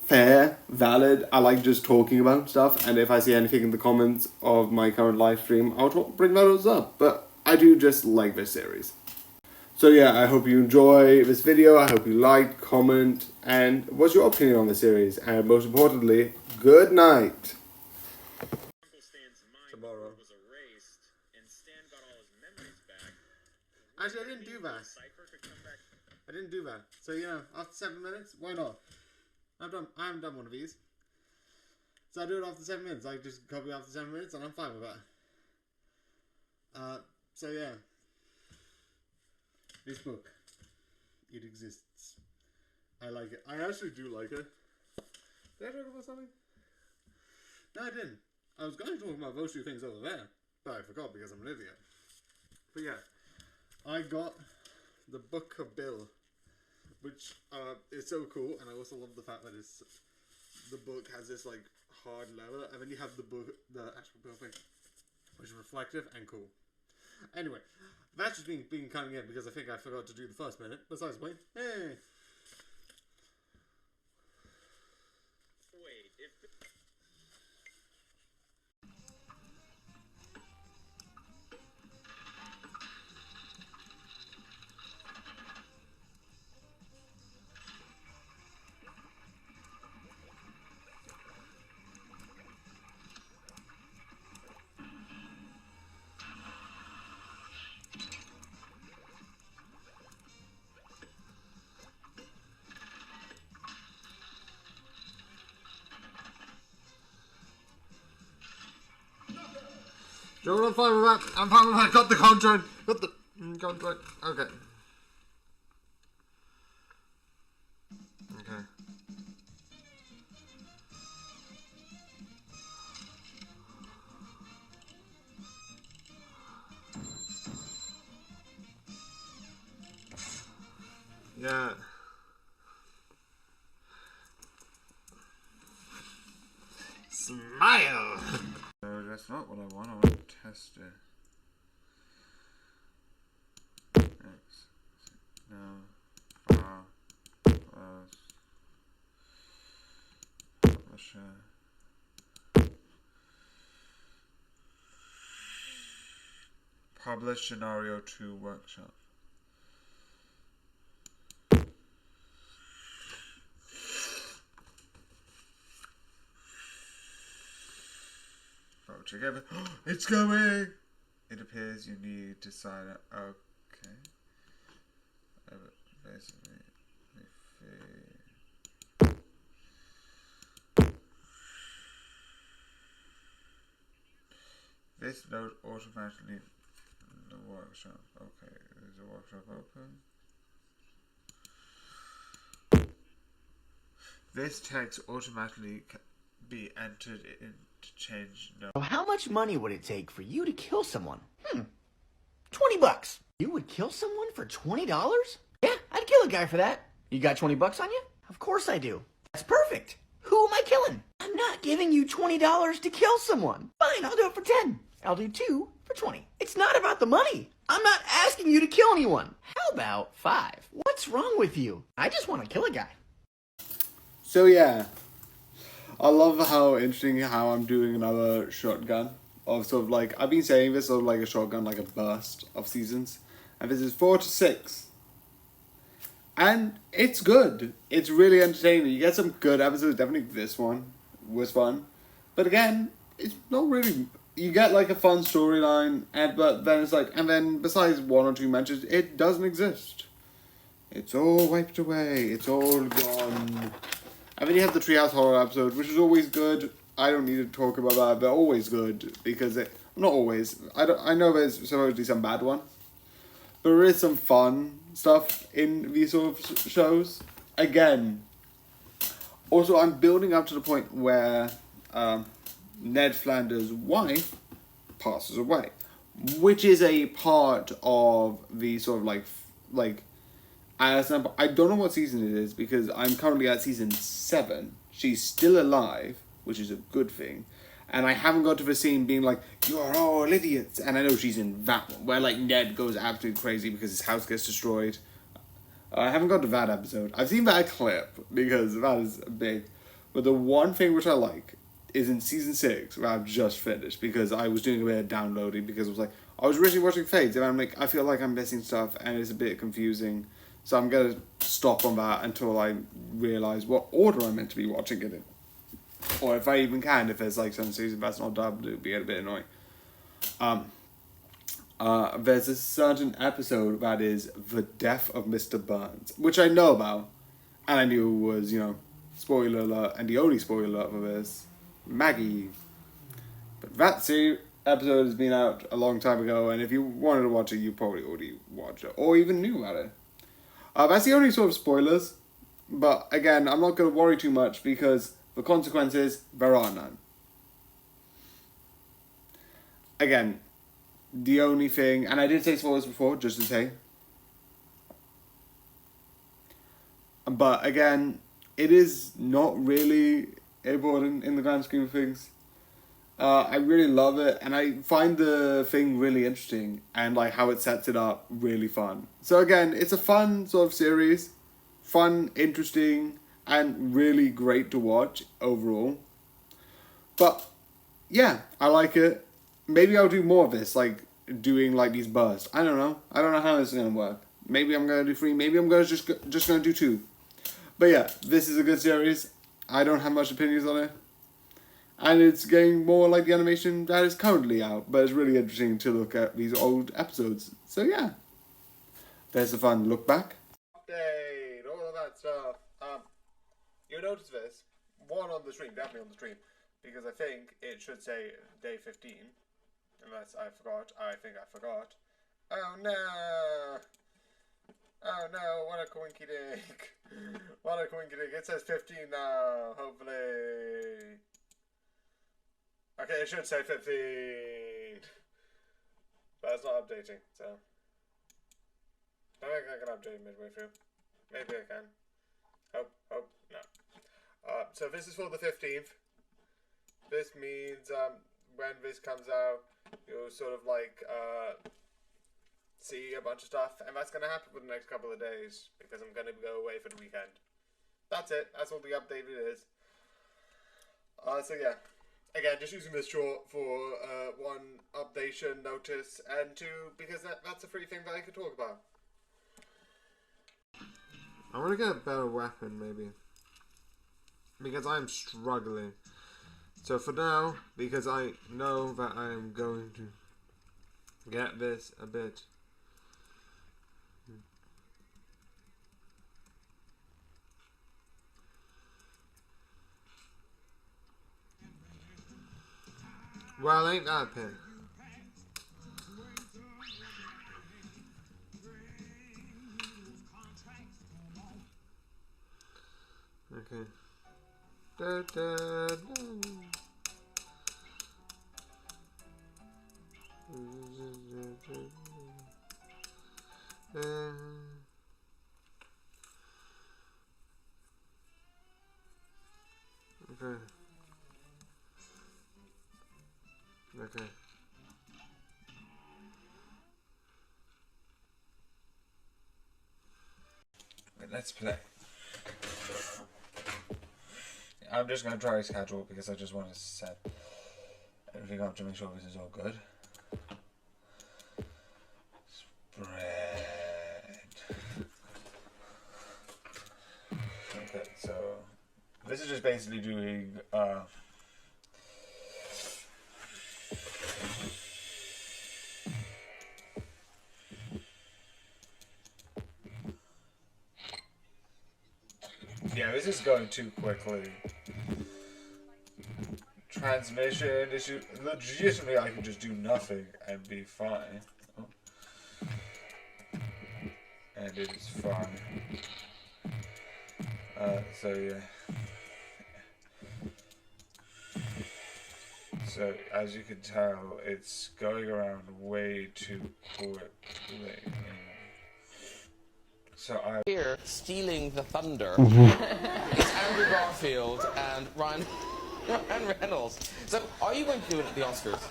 Fair, valid. I like just talking about stuff, and if I see anything in the comments of my current live stream, I'll bring those up. But I do just like this series. So yeah, I hope you enjoy this video. I hope you like, comment, and what's your opinion on the series? And most importantly, good night. Tomorrow. Actually, I didn't do that. I didn't do that. So, you know, after 7 minutes, why not? I haven't done one of these. So I do it after 7 minutes. I just copy after 7 minutes and I'm fine with that. So yeah. This book. It exists. I like it. I actually do like it. Did I talk about something? No, I didn't. I was going to talk about those two things over there, but I forgot because I'm an idiot. But yeah. I got the Book of Bill, which is so cool, and I also love the fact that the book has this like hard leather, and then you have the actual bill thing, which is reflective and cool. Anyway, that's just being cutting in because I think I forgot to do the first minute. Besides, wait, hey. Joe, I'm fine with that. I'm fine with that. Got the contract. Got the contract. Okay. Okay. Yeah. Smile! No, that's not what I want. I want to test it. X. No. Publisher. Publish Scenario 2 Workshop. Together. It's going! It appears you need to sign up. Okay. Basically, this note automatically the workshop. Okay, is the workshop open? This text automatically be entered in to change no. How much money would it take for you to kill someone? $20. You would kill someone for $20? Yeah, I'd kill a guy for that. You got $20 on you? Of course I do. That's perfect. Who am I killing? I'm not giving you $20 to kill someone. Fine, I'll do it for 10. I'll do 2 for 20. It's not about the money. I'm not asking you to kill anyone. How about 5? What's wrong with you? I just want to kill a guy. So yeah. I love how interesting how I'm doing another shotgun of sort of like, I've been saying this sort of like a shotgun, like a burst of seasons, and this is 4 to 6, and it's good. It's really entertaining. You get some good episodes. Definitely this one was fun, but again, it's not really. You get like a fun storyline, but then it's like, and then besides 1 or 2 mentions, it doesn't exist. It's all wiped away. It's all gone. And then you have the Treehouse Horror episode, which is always good. I don't need to talk about that. They're always good because not always. I know there's supposedly some bad ones, but there is some fun stuff in these sort of shows. Again, also I'm building up to the point where Ned Flanders' wife passes away, which is a part of the sort of like. I don't know what season it is because I'm currently at season 7. She's still alive, which is a good thing. And I haven't got to the scene being like, you're all idiots. And I know she's in that one, where like Ned goes absolutely crazy because his house gets destroyed. I haven't got to that episode. I've seen that clip because that is big. But the one thing which I like is in season 6, where I've just finished, because I was doing a bit of downloading, because I was like, I was originally watching Fades, and I'm like, I feel like I'm missing stuff, and it's a bit confusing, so I'm going to stop on that until I realise what order I'm meant to be watching it in. Or if I even can, if there's like some season that's not dubbed, it would be a bit annoying. There's a certain episode that is The Death of Mr. Burns, which I know about, and I knew was, spoiler alert, and the only spoiler alert for this, Maggie. But that episode has been out a long time ago, and if you wanted to watch it, you probably already watched it, or even knew about it. That's the only sort of spoilers, but again, I'm not going to worry too much, because the consequences, there are none. Again, the only thing, and I did say spoilers before, just to say, but again, it is not really important in the grand scheme of things. I really love it, and I find the thing really interesting, and like how it sets it up really fun. So again, it's a fun sort of series, fun, interesting, and really great to watch overall. But yeah, I like it. Maybe I'll do more of this, like doing like these bursts. I don't know how this is gonna work. Maybe I'm gonna do 3. Maybe I'm gonna just gonna do 2. But yeah, this is a good series. I don't have much opinions on it. And it's getting more like the animation that is currently out, but it's really interesting to look at these old episodes. So yeah, there's a fun look back. Update, all of that stuff. You'll notice this, one on the stream, definitely on the stream, because I think it should say day 15, unless I forgot. I think I forgot. Oh no! Oh no, what a coinky dink. What a coinky dink. It says 15 now, hopefully. Okay, it should say 15. But it's not updating, so. I think I can update midway through. Maybe I can. Hope, no. So this is for the 15th. This means when this comes out, you'll sort of like see a bunch of stuff, and that's going to happen for the next couple of days, because I'm going to go away for the weekend. That's it. That's all the update it is. So yeah. Again, just using this short for 1, updation, notice, and 2, because that's a free thing that I could talk about. I want to get a better weapon, maybe. Because I'm struggling. So for now, because I know that I am going to get this a bit. Well, ain't that a pig? Okay. Da, da, da. Okay. Okay. Let's play. I'm just going to try schedule because I just want to set everything up to make sure this is all good. Spread. Okay, so this is just basically doing yeah, this is going too quickly. Transmission issue. Legitimately, I can just do nothing and be fine. Oh. And it is fine. So yeah. So as you can tell, it's going around way too quickly. So I here stealing the thunder. It's Andrew Garfield and Ryan Reynolds. So are you going to do it at the Oscars?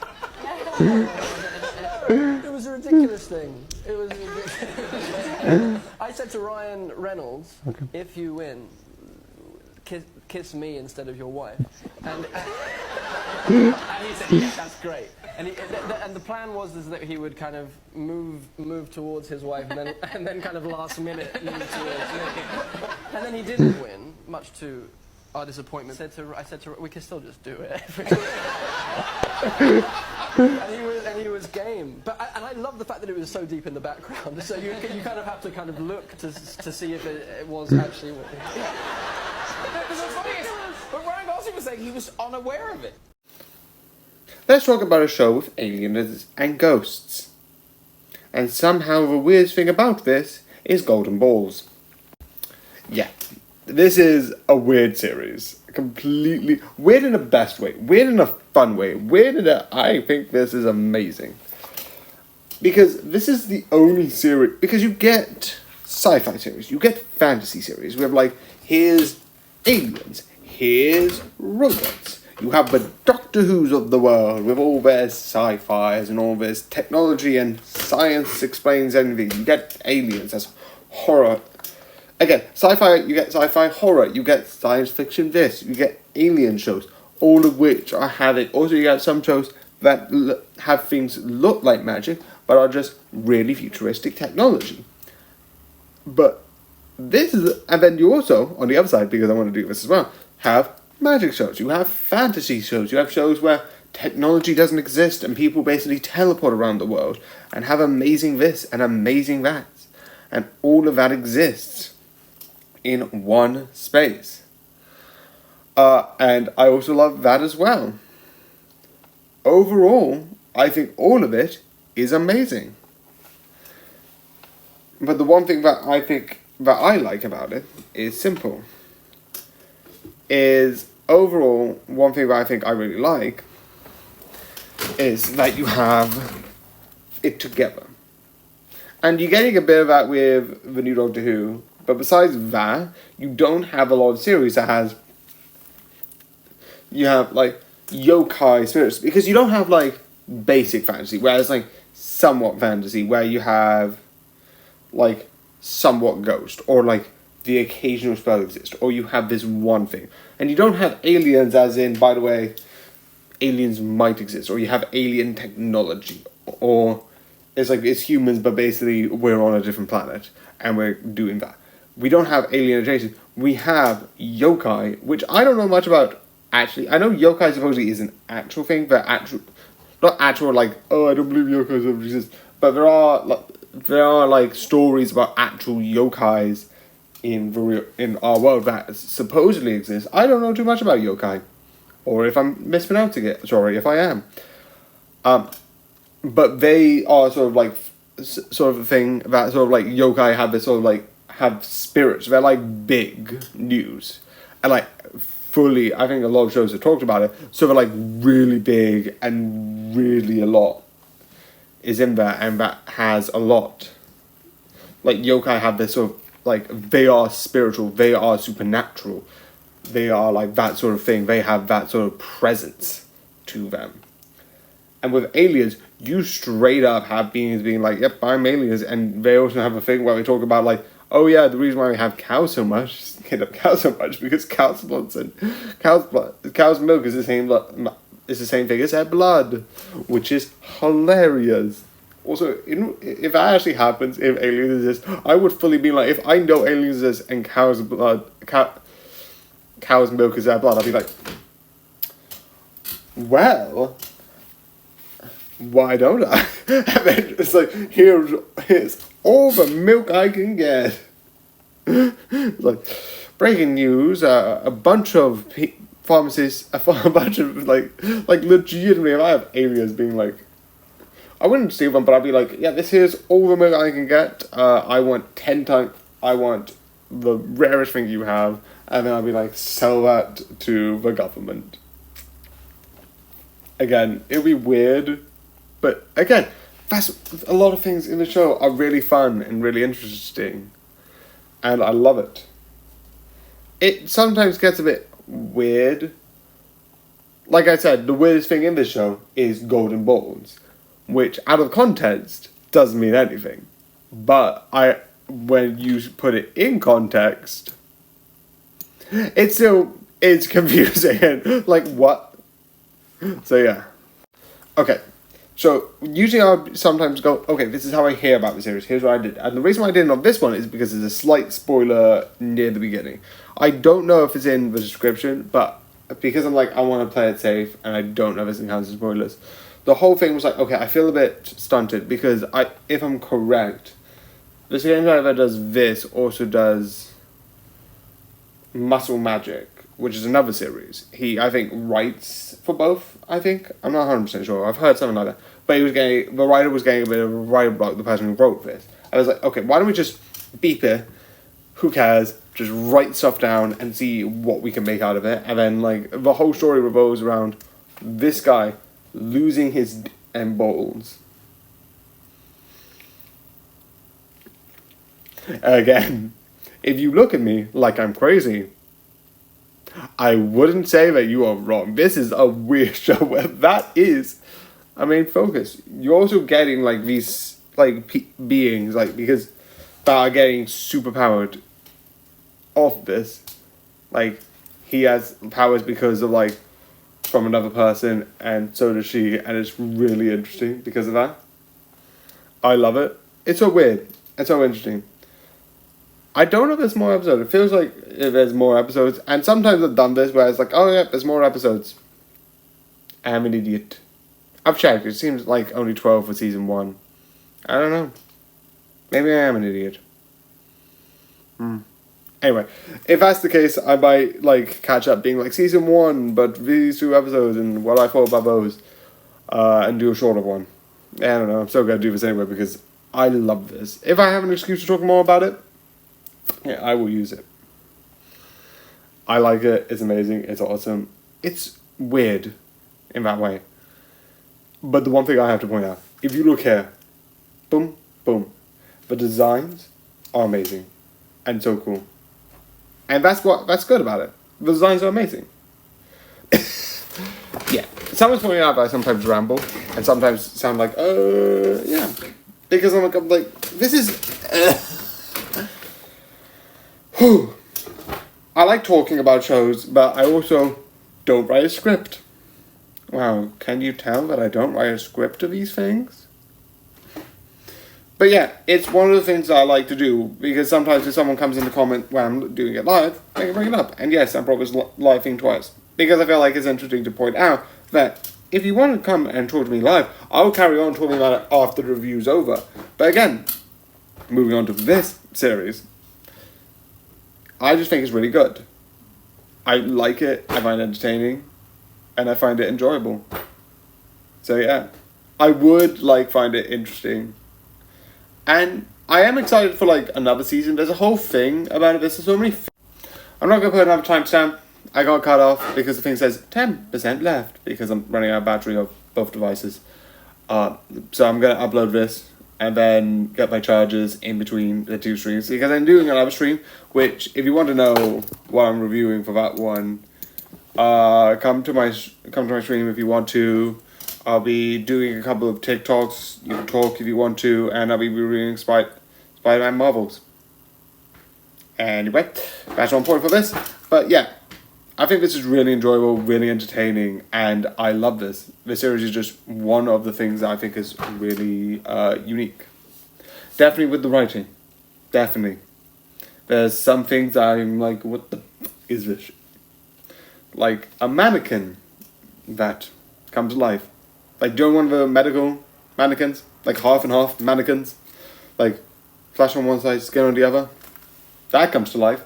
It was a ridiculous thing. It was ridiculous. I said to Ryan Reynolds, if you win, kiss me instead of your wife. And he said, yes, that's great. And the plan was is that he would kind of move towards his wife and then kind of last minute move towards me. And then he didn't win, much to our disappointment. I said to we can still just do it. and he was game. And I love the fact that it was so deep in the background. So you kind of have to kind of look to see if it was actually what But Ryan Gosling was saying he was unaware of it. Let's talk about a show with aliens and ghosts. And somehow the weirdest thing about this is Golden Balls. Yeah, this is a weird series. Completely weird in the best way. Weird in a fun way. Weird in a, I think this is amazing. Because this is the only series, because you get sci-fi series, you get fantasy series. We have like, here's aliens, here's robots. You have the Doctor Who's of the world with all their sci-fis and all this technology and science explains everything. You get aliens, that's horror. Again, sci-fi, you get sci-fi horror, you get science fiction this, you get alien shows, all of which are having, also you get some shows that have things look like magic, but are just really futuristic technology. But this is, and then you also, on the other side, because I want to do this as well, have magic shows, you have fantasy shows, you have shows where technology doesn't exist and people basically teleport around the world and have amazing this and amazing that. And all of that exists in one space. And I also love that as well. Overall, I think all of it is amazing. But the one thing that I think that I like about it is simple. Is overall, one thing that I think I really like is that you have it together. And you're getting a bit of that with the new Doctor Who, but besides that, you don't have a lot of series that has, you have like yokai spirits, because you don't have like basic fantasy, whereas like somewhat fantasy, where you have like somewhat ghost, or like the occasional spell exists, or you have this one thing. And you don't have aliens as in, by the way, aliens might exist, or you have alien technology, or it's like it's humans, but basically we're on a different planet, and we're doing that. We don't have alien adjacent. We have yokai, which I don't know much about, actually. I know yokai supposedly is an actual thing, but not actual like, oh, I don't believe yokai ever exist, but there are like stories about actual yokais in our world that supposedly exists. I don't know too much about yokai, or if I'm mispronouncing it, sorry if I am. But they are sort of like sort of a thing that sort of like yokai have this sort of like have spirits. They're like big news, and like fully, I think a lot of shows have talked about it. So they're like really big and really a lot is in there, and that has a lot. Like yokai have this sort of like, they are spiritual, they are supernatural, they are like that sort of thing, they have that sort of presence to them. And with aliens, you straight up have beings being like, yep, I'm aliens, and they also have a thing where we talk about like, oh yeah, the reason why we have cows so much, because cow's milk is the same thing as their blood, which is hilarious. Also, if that actually happens, if aliens exist, I would fully be like, if I know aliens exist and cow's milk is their blood, I'd be like, well, why don't I? And then it's like, here's all the milk I can get. Like, breaking news, a bunch of pharmacists, a bunch of like legitimately, if I have aliens being like, I wouldn't steal them, but I'd be like, yeah, this is all the milk I can get. I want 10 times, I want the rarest thing you have. And then I'd be like, sell that to the government. Again, it'd be weird. But again, that's a lot of things in the show are really fun and really interesting. And I love it. It sometimes gets a bit weird. Like I said, the weirdest thing in this show is Golden Balls, which out of context doesn't mean anything. But when you put it in context, it still it's confusing. And, like, what? So, yeah. Okay. So, usually I'll sometimes go, okay, this is how I hear about the series. Here's what I did. And the reason why I didn't on this one is because there's a slight spoiler near the beginning. I don't know if it's in the description, but because I'm like, I want to play it safe, and I don't know if it's in counts as spoilers. The whole thing was like, okay, I feel a bit stunted, because if I'm correct, the same guy that does this also does Muscle Magic, which is another series. He, I think, writes for both, I think. I'm not 100% sure. I've heard something like that. But the writer was getting a bit of a writer block, the person who wrote this. I was like, okay, why don't we just beep it? Who cares? Just write stuff down and see what we can make out of it. And then, like, the whole story revolves around this guy losing his balls. Again, if you look at me like I'm crazy, I wouldn't say that you are wrong. This is a weird show where that is a main focus. You're also getting, like, these, like, beings, like, because that are getting superpowered off this. Like, he has powers because of, like, from another person, and so does she, and it's really interesting because of that. I love it. It's so weird. It's so interesting. I don't know if there's more episodes. It feels like if there's more episodes, and sometimes I've done this where it's like, oh yeah, there's more episodes. I'm an idiot. I've checked. It seems like only 12 for season 1. I don't know. Maybe I am an idiot. Anyway, if that's the case, I might, like, catch up being like season 1, but these 2 episodes and what I thought about those, and do a shorter one. I don't know. I'm still gonna do this anyway because I love this. If I have an excuse to talk more about it, yeah, I will use it. I like it. It's amazing. It's awesome. It's weird in that way. But the one thing I have to point out, if you look here, boom, boom, the designs are amazing and so cool. And that's good about it. The designs are amazing. Yeah. Someone's pointing out that I sometimes ramble and sometimes sound like, yeah. Because I'm like, this is... I like talking about shows, but I also don't write a script. Wow, can you tell that I don't write a script of these things? But yeah, it's one of the things that I like to do, because sometimes if someone comes in to comment when I'm doing it live, I can bring it up. And yes, I brought this live thing twice, because I feel like it's interesting to point out that if you want to come and talk to me live, I'll carry on talking about it after the review's over. But again, moving on to this series, I just think it's really good. I like it, I find it entertaining, and I find it enjoyable. So yeah, I would find it interesting. And I am excited for another season. There's a whole thing about it. There's so many... I'm not going to put another timestamp. I got cut off because the thing says 10% left because I'm running out of battery of both devices. So I'm going to upload this and then get my charges in between the 2 streams, because I'm doing another stream, which, if you want to know what I'm reviewing for that one, come to my stream if you want to. I'll be doing a couple of TikToks. You can talk if you want to, and I'll be reviewing Spider-Man Marvels. Anyway, that's one point for this. But yeah, I think this is really enjoyable, really entertaining, and I love this. This series is just one of the things that I think is really unique. Definitely with the writing. Definitely. There's some things that I'm like, what the is this? Like a mannequin that comes to life. Like, do you know one of the medical mannequins? Like half and half mannequins? Like, flesh on one side, skin on the other? That comes to life.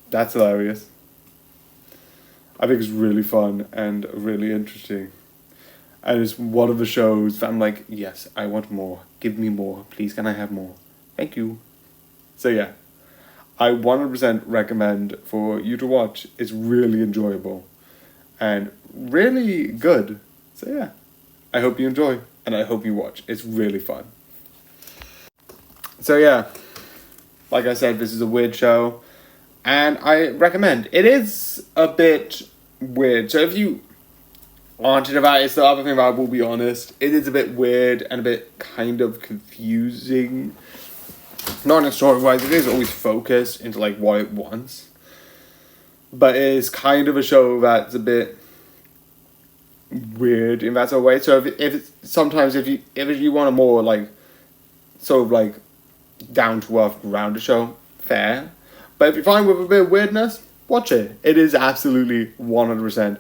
That's hilarious. I think it's really fun and really interesting. And it's one of the shows that I'm like, yes, I want more. Give me more. Please, can I have more? Thank you. So yeah, I 100% recommend for you to watch. It's really enjoyable and really good. So yeah, I hope you enjoy and I hope you watch. It's really fun. So yeah, like I said, this is a weird show and I recommend. It is a bit weird. So if you aren't about it, it's the other thing about it, will be honest. It is a bit weird and a bit kind of confusing. Not in a story-wise, it is always focused into what it wants. but it is kind of a show that's a bit weird in that sort of way. So if you want a more like sort of like down to earth grounded show, fair. But if you're fine with a bit of weirdness, watch it. It is absolutely 100%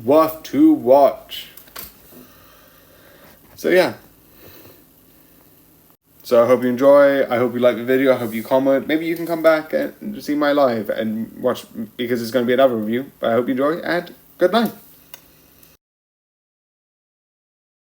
worth to watch. So yeah. So I hope you enjoy. I hope you like the video. I hope you comment. Maybe you can come back and see my live and watch, because it's going to be another review. But I hope you enjoy, and good night.